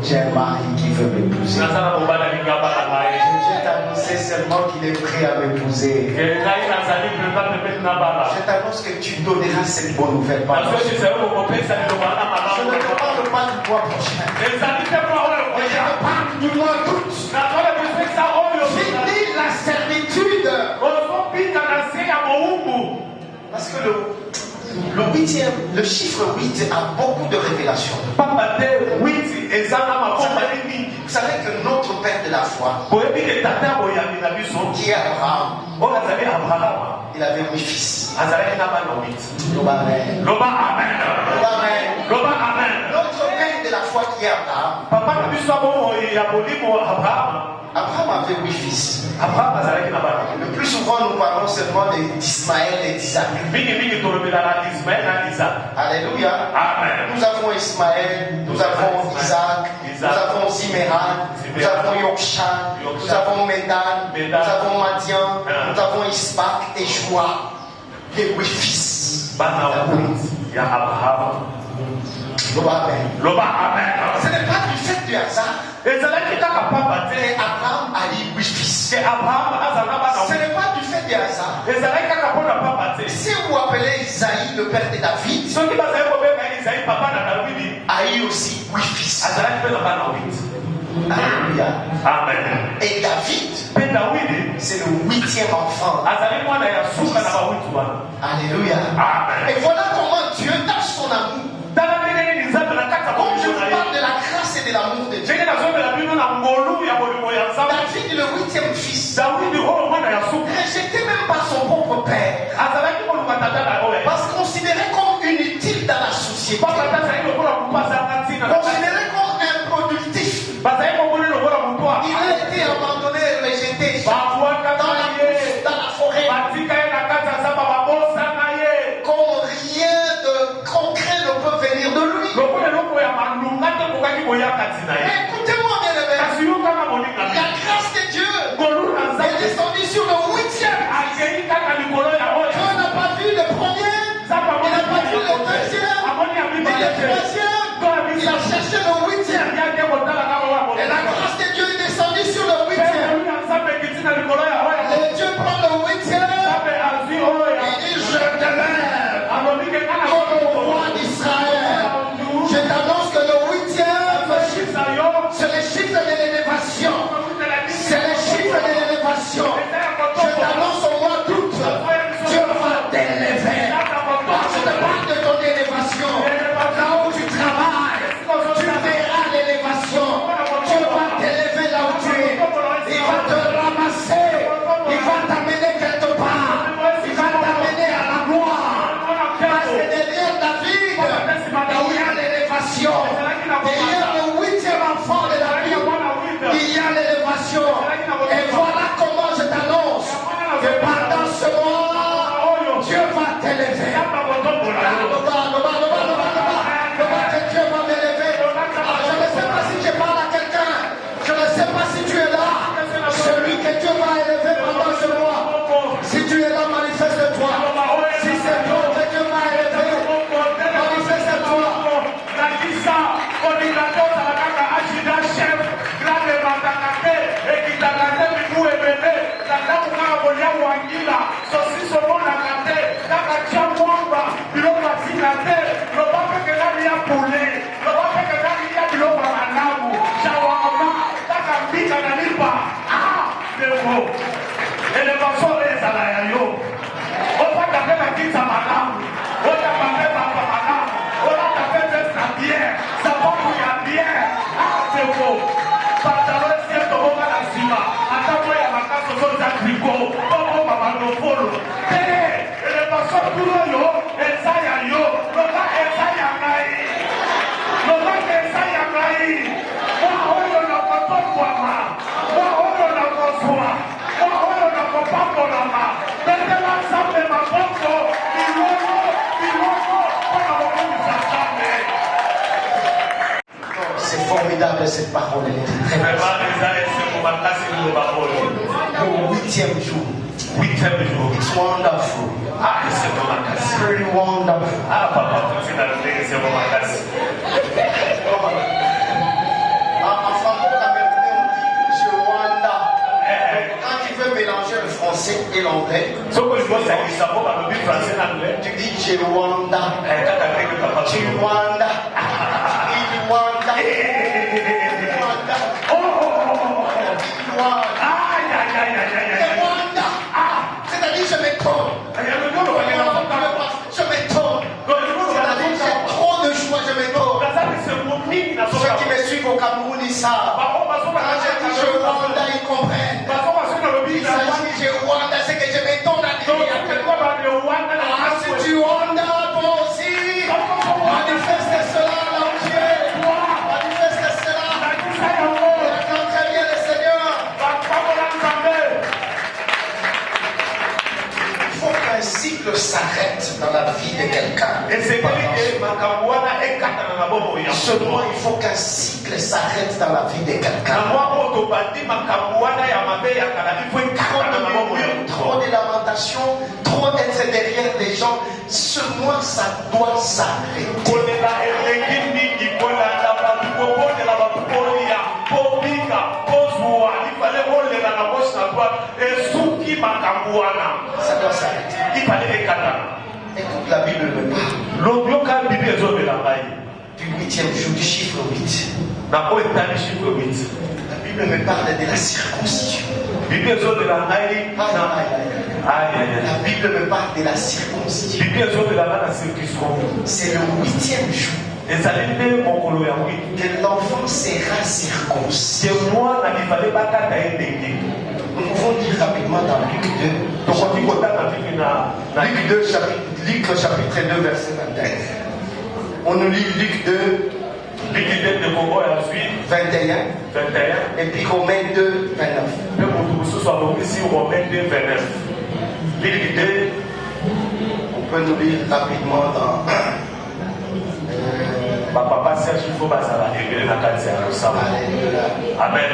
J'ai un mari qui veut m'épouser. Je t'annonce seulement qu'il est prêt à m'épouser. Je t'annonce que tu donneras cette bonne nouvelle. Je ne te parle pas du mois prochain. Je te parle du mois d'août. Finis la servitude. Parce que le chiffre 8 a beaucoup de révélations. Vous savez que notre père de la foi, qui est Abraham, il avait 8 fils. Loba amen. Notre père de la foi qui est Abraham, Abraham avait 8 fils. Le plus souvent, nous parlons seulement d'Ismaël et d'Isaac. Alléluia. Amen. Nous avons Ismaël, nous avons Isaac, nous avons Ziméran, nous avons Yokshan, nous avons Médan, nous avons Madian, nous avons Isaac et Joa. Les 8 fils. Il y a Abraham. Loba amen. Ce n'est pas du fait du hasard. Et Abraham a eu 8 fils. Ce n'est pas du fait des hasards. Si vous appelez Isaïe le père de David, a eu aussi 8 fils. Alléluia. Amen. Et David, c'est le 8e enfant. Alléluia. Amen. Et voilà comment Dieu, dans son amour, comme je vous parle de la grâce et de l'amour de Dieu, David, le 8e fils, rejeté même par son propre père, parce que considéré comme inutile dans la société, considéré comme improductif. Il a été abandonné, rejeté dans la forêt, comme rien de concret ne peut venir de lui. Mais écoutez-moi bien aimé, la grâce de Dieu est descendue sur le 8e. Dieu n'a pas vu le premier, il n'a pas vu le deuxième, mais le troisième, il a cherché le 8e. Et la grâce de Dieu est descendue sur le 8e. Et Dieu prend le 8e et dit, je te lève comme le roi d'Israël. Je t'annonce que le 8e, c'est le chiffre de l'élévation. C'est le chiffre de l'élévation. Je t'annonce au mois d'août, Dieu va t'élever. Je te parle de ton élévation. Là où tu travailles, tu verras l'élévation. Dieu va t'élever là où tu es. Il va te ramasser. Il va t'amener quelque part. Il va t'amener à la gloire. Parce que derrière David, il y a l'élévation. Derrière le 8e enfant de David, il y a l'élévation. Et voilà comment je t'annonce que pendant ce mois, Dieu va t'élever. Dieu va m'élever. Je ne sais pas si je parle à quelqu'un. Je ne sais pas si tu es là. Celui que Dieu va élever pendant ce mois. Si tu es là, manifeste-toi. Si c'est toi que Dieu va élever, manifeste-toi. C'est formidable cette parole, elle est très belle. Le 8e jour. It's wonderful. It's very wonderful. En franco-camerounais, on dit Jewanda. Quand tu veux mélanger le français et l'anglais, tu dis Jewanda. Jewanda. Jewanda. Jewanda. C'est-à-dire je m'étonne. Je m'étonne. C'est-à-dire j'ai trop de joie, je m'étonne. Ceux qui me suivent au Cameroun, ils savent. Quand je dis Jewanda, ils comprennent. Il s'agit de Jewanda, c'est que je m'étonne à dire. Ah, c'est Jewanda, toi aussi. Manifeste cela là où tu es. Manifeste cela. Quand très bien le Seigneur. Il faut qu'un cycle s'arrête dans la vie de quelqu'un. Seulement, il faut qu'un cycle s'arrête dans la vie de quelqu'un. Trop de lamentations, trop d'être derrière des gens. Ce mois, ça doit s'arrêter. Ça doit s'arrêter. Écoute, la Bible me parle du 8e jour, du chiffre 8. La Bible me parle de la circoncision. La Bible me parle de la circoncision. C'est le 8e jour que l'enfant sera circoncis. Nous pouvons lire rapidement dans Luc 2. Luc chapitre 2, verset 21. On nous lit Luc 2, 21. Et puis Romains 2, 29. On peut nous lire rapidement dans Amen.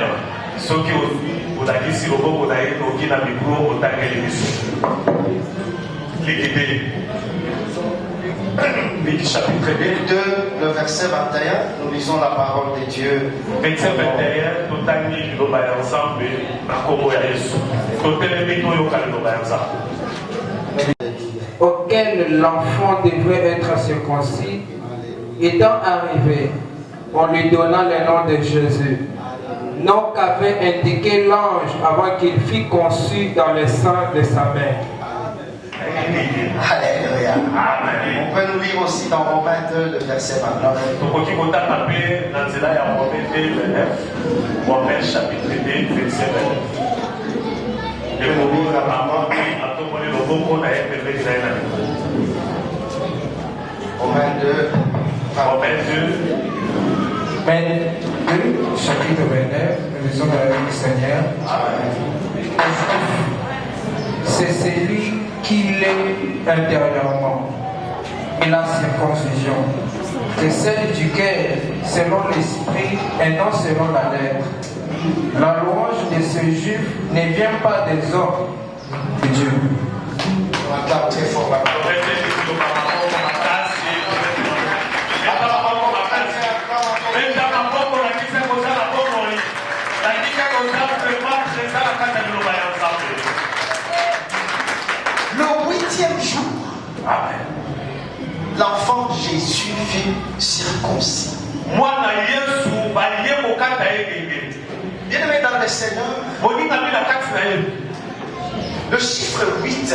Luc chapitre 2, le verset 21, nous lisons la parole de Dieu. Verset 21, auquel l'enfant devrait être circoncis, étant arrivé, on lui donna le nom de Jésus, nom qu'avait indiqué l'ange avant qu'il fût conçu dans le sein de sa mère. Alléluia. Amen. On peut nous lire aussi dans Romains 2, le verset 29. Romains chapitre 2, verset 29. Romains 2, chapitre 29, nous lisons la vie du Seigneur. C'est celui qui l'est intérieurement, et la circoncision, c'est celle du cœur selon l'esprit et non selon la lettre. La louange de ce juif ne vient pas des hommes de Dieu. on acclame très fort la parole. Le 8e jour, l'enfant Jésus fut circoncis. Bien-aimé dans le Seigneur, le chiffre 8,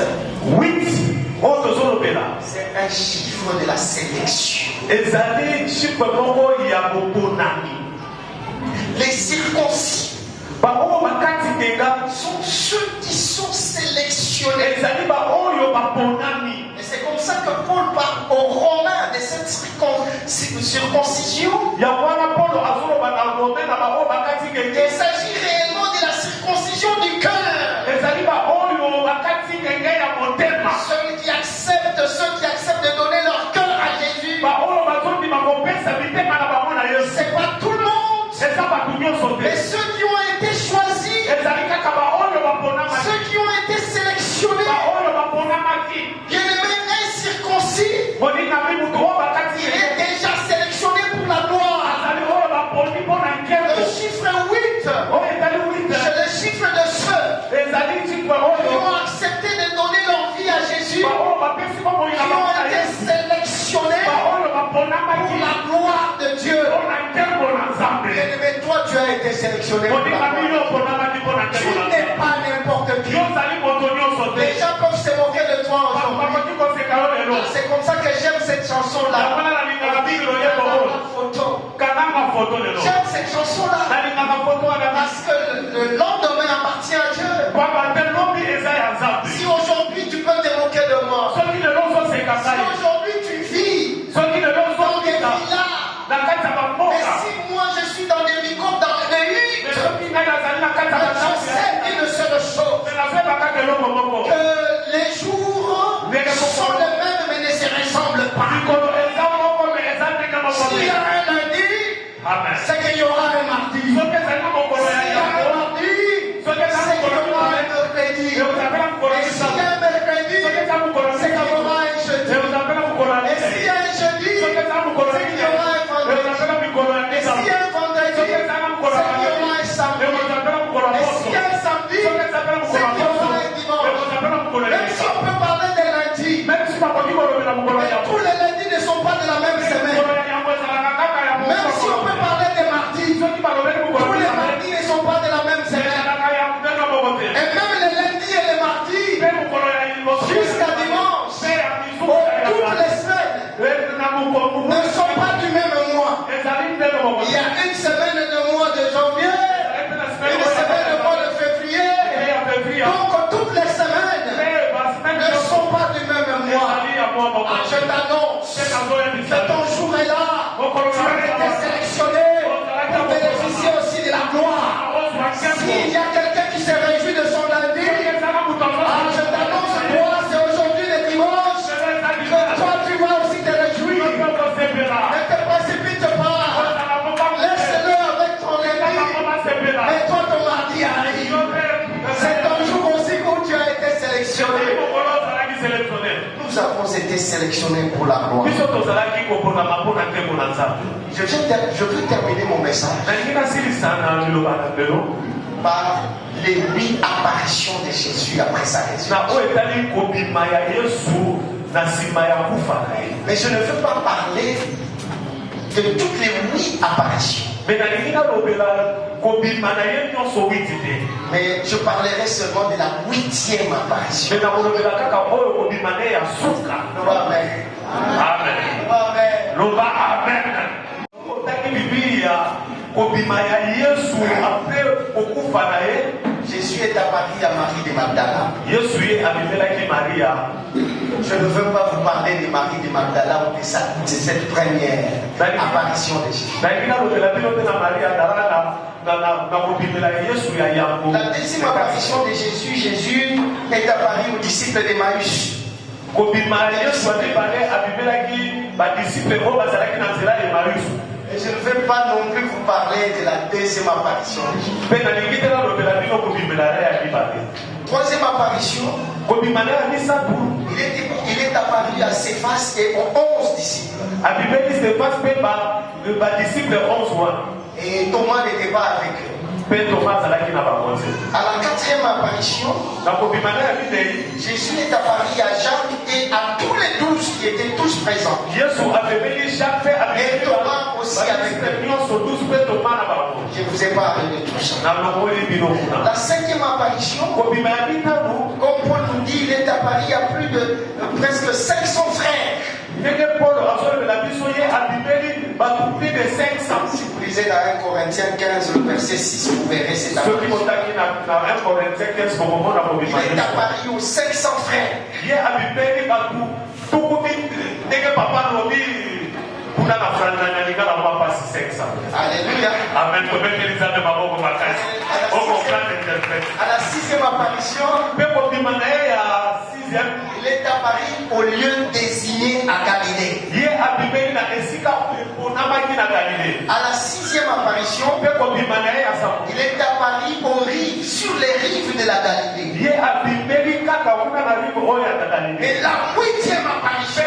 c'est un chiffre de la sélection. Les circoncis sont ceux qui sont sélectionnés. Et c'est comme ça que Paul parle aux Romains de cette circoncision. Il s'agit réellement de la circoncision du cœur. Ceux qui acceptent de donner leur cœur à Jésus. C'est pas tout le monde. Mais ceux qui ont été choisis, ceux qui ont été sélectionnés, bien-aimé, incirconcis, il est déjà sélectionné pour la gloire. Le chiffre 8, c'est le chiffre de ceux qui ont accepté de donner leur vie à Jésus, qui ont été sélectionnés pour la gloire de Dieu. Bien-aimé, toi tu as été sélectionné pour la gloire. Tu n'es pas n'importe qui. Les gens peuvent se moquer de toi aujourd'hui. C'est comme ça que j'aime cette chanson-là. J'aime cette chanson-là parce que le lendemain appartient à Dieu. Si aujourd'hui tu peux te moquer de moi, si aujourd'hui tu vis dans des villas, mais si moi je suis dans des microbes, dans des huit, je sais une seule chose, que les jours sont les mêmes mais ne se ressemblent pas. S'il y a un lundi, c'est qu'il y aura un mardi. S'il y a un mardi, c'est qu'il y aura un mercredi. Et s'il y a un mercredi, c'est qu'il y aura un jeudi. Et s'il y a un jeudi, c'est qu'il y aura un vendredi. Et s'il y a un vendredi, c'est qu'il y aura un samedi. Et s'il y a un samedi, c'est qu'il y aura je t'annonce que ton jour est là. Tu as été sélectionné pour bénéficier aussi de la gloire. S'il y a quelqu'un qui se réjouit de son lundi, je t'annonce, toi, c'est aujourd'hui le dimanche, que toi tu vas aussi te réjouir. Ne te précipite pas. Laisse-le avec ton lundi. Mais toi, ton mardi arrive. C'est ton jour aussi où tu as été sélectionné. Nous avons été sélectionnés pour la gloire. Je veux terminer mon message par les 8 apparitions de Jésus après sa résurrection. Mais je ne veux pas parler de toutes les 8 apparitions. Mais je parlerai seulement de la 8e apparition. Amen. Jésus est apparu à Marie de Magdala. Je ne veux pas vous parler de Marie de Magdala ou de cette première apparition de Jésus. La deuxième apparition de Jésus, Jésus est apparu aux disciples d'Emmaüs. Et je ne vais pas non plus vous parler de la deuxième apparition de Jésus. Troisième apparition, il est apparu à Céphas et aux 11 disciples. Et Thomas n'était pas avec eux. À la 4e apparition, Jésus est apparu à Jacques et à tous les 12 qui étaient tous présents. Et Thomas aussi avec eux. Je ne vous ai pas appelé tout ça. La 5e apparition, comme Paul nous dit, il est apparu à plus de presque 500 frères. Si vous lisez dans 1 Corinthiens 15, le verset 6, vous verrez cette apparition. Il est apparu aux 500 frères. Alléluia. À la 6e apparition, il est apparu au lieu désigné à Galilée. À la 6e apparition, il est apparu aux rives, sur les rives de la Galilée. Et la 8e apparition,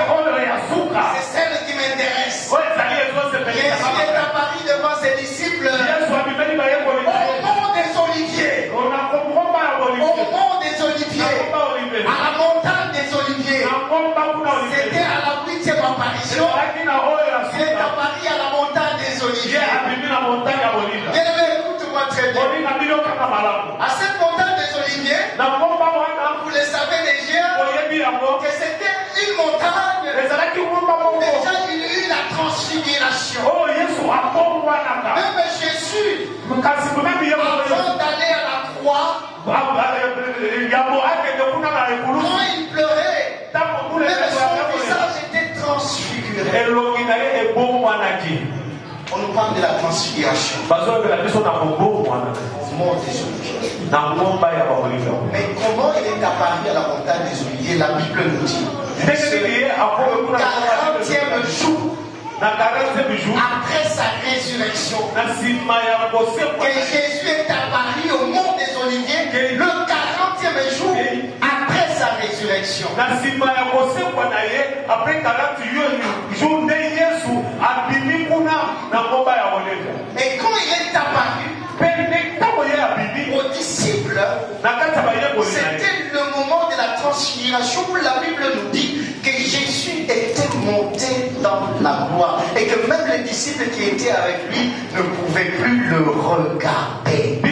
c'est celle qui m'intéresse. Jésus est apparu devant ses disciples au mont des Oliviers. Au mont des Oliviers. À la montagne des Oliviers. C'était à la 8e apparition. Il est apparu à la montagne des Oliviers. Bien-aimé, écoute-moi très bien. À cette montagne des Oliviers, vous le savez déjà, que c'était une montagne. Déjà, il y a eu la transfiguration. Même Jésus, avant d'aller à la croix, quand il pleurait, même son visage était transfiguré. On nous parle de la transfiguration. Mort des Oliviers. Mais comment il est apparu à la montagne des Oliviers? La Bible nous dit. Le 40e jour après sa résurrection, que Jésus est apparu au mont des Oliviers le 40e jour après sa résurrection. Et quand il est apparu aux disciples, c'était le moment de la transfiguration où la Bible nous dit que Jésus était monté dans la gloire et que même les disciples qui étaient avec lui ne pouvaient plus le regarder.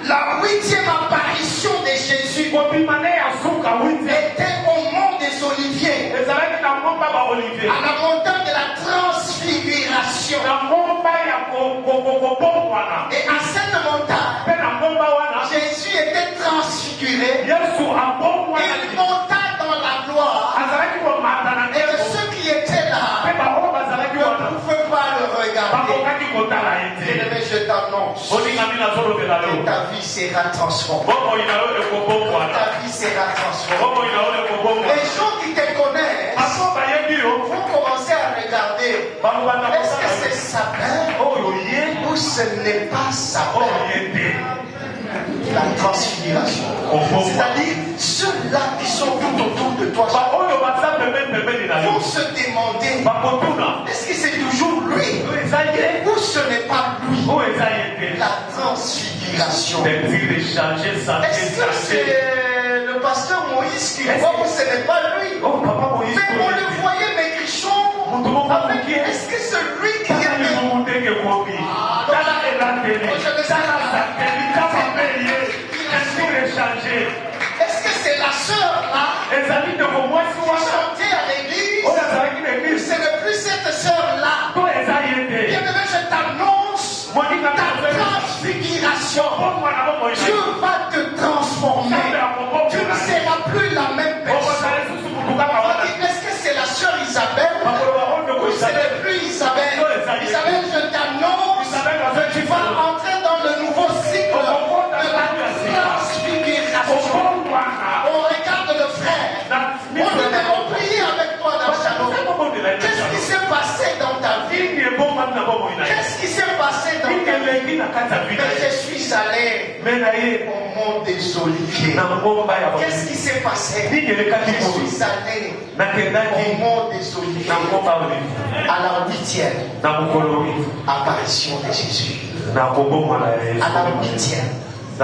La 8e apparition de Jésus était au mont des Oliviers, à la montagne de la transfiguration. Et à cette montagne, Jésus était transfiguré. Il monta dans la gloire. Et que ceux qui étaient là ne pouvaient pas le regarder. Bien-aimé, je t'annonce que ta vie sera transformée. Ta vie sera transformée. Les gens qui te connaissent vont commencer à regarder. Est-ce que c'est sapin ou ce n'est pas sapin? La transfiguration. C'est-à-dire ceux-là qui sont tout autour de toi vont se demander, est-ce que c'est toujours lui ou ce n'est pas lui? La transfiguration. Est-ce que c'est le pasteur Moïse qui voit ou ce n'est pas lui? Mais on le voyait maigrichon. Est-ce que c'est lui qui est est-ce que c'est la sœur là qui chantait à l'église? Ce n'est plus cette sœur là. Bien-aimé, je t'annonce ta transfiguration. Dieu va te transformer. Tu ne seras plus la même personne. Est-ce que c'est la sœur Isabelle ou ce n'est plus Isabelle? Isabelle, je t'annonce que tu vas entrer dans le nouveau cycle de la transfiguration. On regarde le frère. On prier avec toi dans Shalom. Qu'est-ce qui s'est passé dans ta vie? Qu'est-ce qui s'est passé dans ta vie? Je suis allé au mont des Oliviers. Qu'est-ce qui s'est passé? Je suis allé au mont des Oliviers à la 8e apparition de Jésus. À la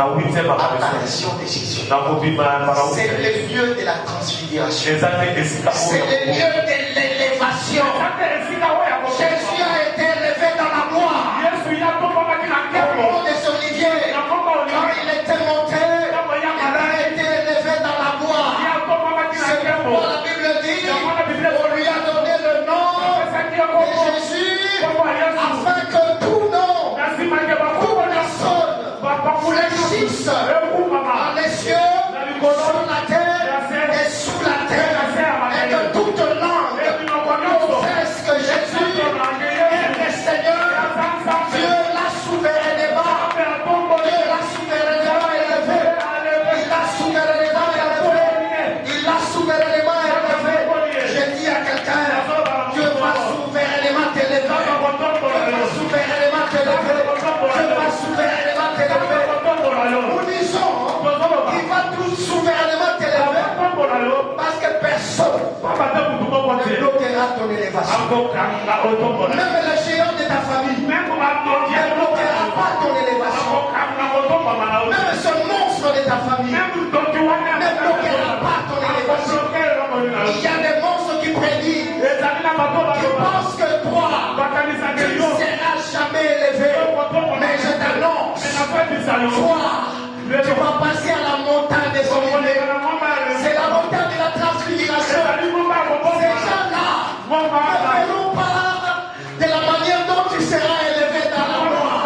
8e apparition de Jésus. C'est le lieu de la transfiguration. C'est le lieu de l'élévation. Jésus a été élevé dans la gloire. Au mont des Oliviers, quand il était monté, il a été élevé dans la gloire. C'est pourquoi la Bible dit, on lui a donné le nom de Jésus, afin que tout nom, toute personne, fléchisse dans les cieux, sur la terre et sous la terre, et que toute langue confesse que Jésus est le Seigneur. Dieu l'a souverainement, Dieu l'a souverainement élevé, il l'a souverainement élevé, il l'a souverainement élevé. Je dis à quelqu'un, Dieu va souverainement t'élever, Dieu va souverainement t'élever, Dieu va souverainement t'élever. Nous disons, il va tout souverainement t'élever, parce que personne ne bloquera ton élévation. Même le géant de ta famille ne bloquera pas ton élévation. Même ce monstre de ta famille ne bloquera pas ton élévation. Il y a des monstres qui prédisent, qui pensent que toi, tu ne seras jamais élevé. Mais je t'annonce, toi, tu vas passer à la montagne des Oliviers. C'est la montagne de la transfiguration. Ces gens-là ne verront pas de la manière dont tu seras élevé dans la gloire.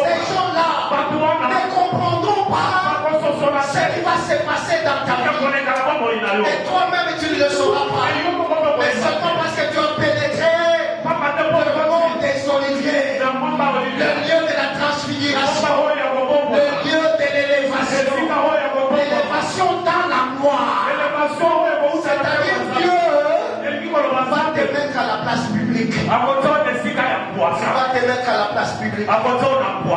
Ces gens-là ne comprendront pas ce qui va se passer dans ta vie. Et toi-même, tu ne le sauras pas. Mais seulement parce que tu as pénétré le monde des Oliviers, le lieu de la transfiguration, le lieu de l'élévation, l'élévation dans la gloire. C'est-à-dire Dieu va te mettre à la place publique. Tu vas te mettre à la place publique.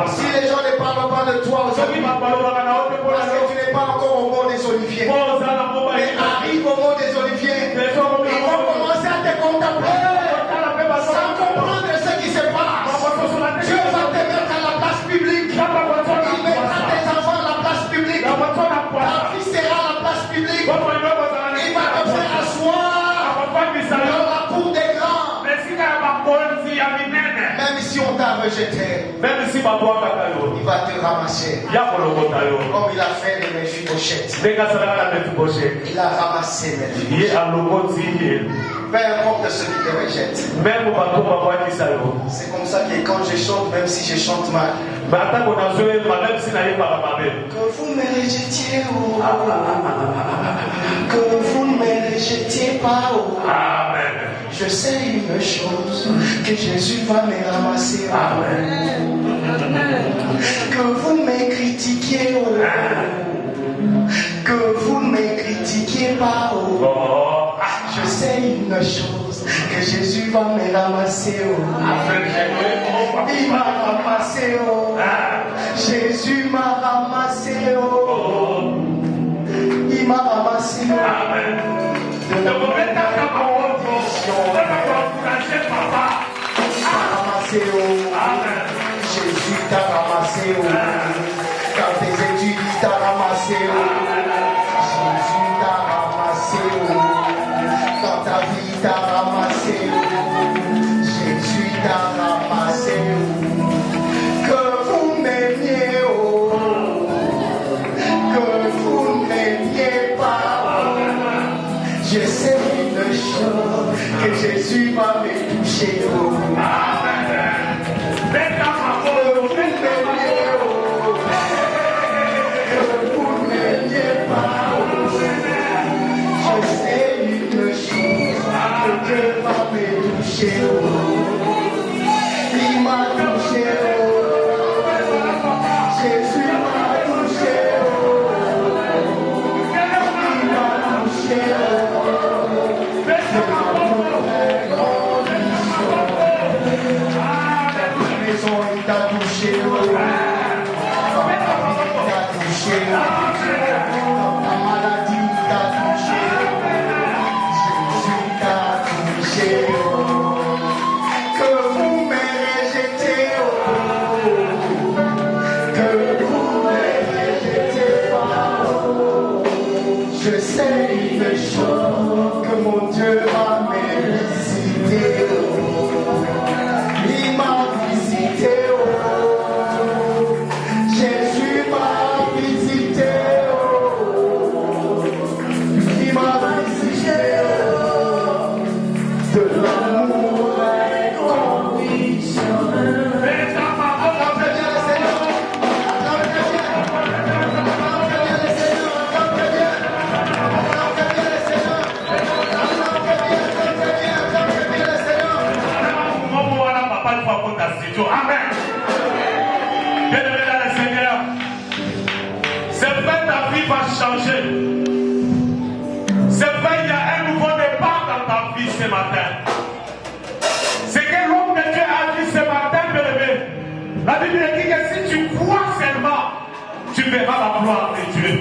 Si les gens ne parlent pas de toi aujourd'hui, parce que tu n'es pas encore au mont des Oliviers, mais arrive au mont des Oliviers, ils vont commencer à te contempler sans comprendre ce qui se passe. Dieu va te mettre à la place publique. Il mettra tes enfants à la place publique. Ta fille sera à la place publique. Il va te faire asseoir dans la cour des grands. Même si on t'a rejeté, il va te ramasser. Comme il a fait de Mephibosheth. Il a ramassé Mephibosheth. Peu importe celui qui te rejette. C'est comme ça que quand je chante, même si je chante mal, que vous me rejetiez, oh, que vous ne me rejetiez pas, oh. Amen. Je sais une chose, que Jésus va me ramasser, oh. Amen. Que vous me critiquiez, oh. Que vous ne me critiquiez pas, oh. Je sais une chose, que Jésus va me ramasser, oh. Il m'a ramassé, oh. Jésus m'a ramassé, oh. Il m'a ramassé, oh. Amen. Ramassé, oh. Jésus t'a ramassé, oh. Quand tes études t'a ramassé, oh. Jésus t'a ramassé, oh. Quand ta vie t'a ramassé, oh. Jésus t'a ramassé, oh. Que vous m'aimiez, oh. Que vous ne m'aimiez pas, oh. Je sais une chose, que Jésus va me toucher, oh. Dieu va me toucher, oh. Il m'a touché, oh. Jésus m'a touché, oh. Il m'a touché, oh. La maison il t'a touché, oh. Dans ta vie il t'a touché, oh. Dans ta maladie il t'a touché, oh. Que vous me rejetez, oh. Que vous me rejetez pas, oh. Je sais une chose, que mon Dieu va me visiter, oh. Il m'a visité, oh. Jésus m'a visité, oh. Il m'a visité, oh. De l'amour et conviction. Amen. Bien-aimé dans le Seigneur, c'est vrai, ta vie va changer. C'est vrai, il y a un nouveau départ dans ta vie ce matin. C'est que l'homme de Dieu a dit ce matin, bien-aimé. La Bible dit que si tu crois seulement, tu verras la gloire de Dieu.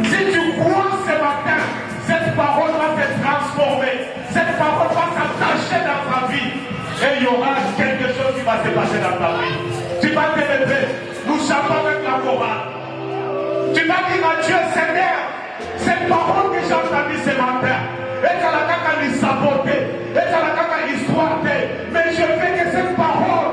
Si tu crois ce matin, cette parole va te transformer. Cette parole va s'attacher dans ta vie. Et il y aura quelque chose qui va se passer dans ta vie. Tu vas te lever. Nous chantons avec la chorale. Tu vas dire à Dieu, Seigneur, cette parole que j'ai entendue ce matin, et ça la caca lui saboter, et ça la caca histoire, mais je veux que cette parole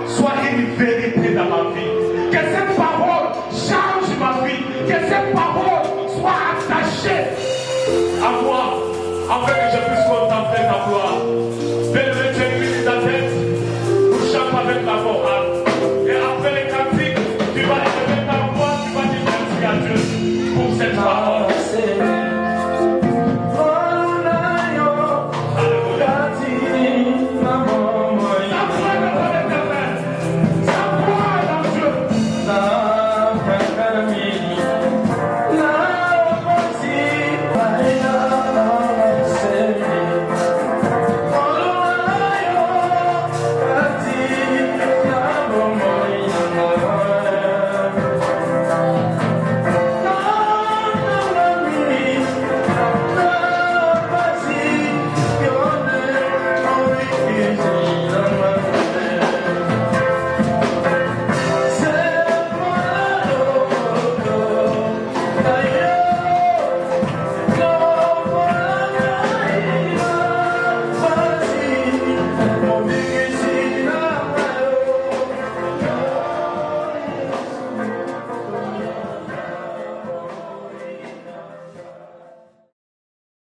soit une vérité dans ma vie. Que cette parole change ma vie. Que cette parole soit attachée à moi, afin que je puisse contempler ta gloire. Bénémoine, tu es ta tête. Nous chantons avec la chorale.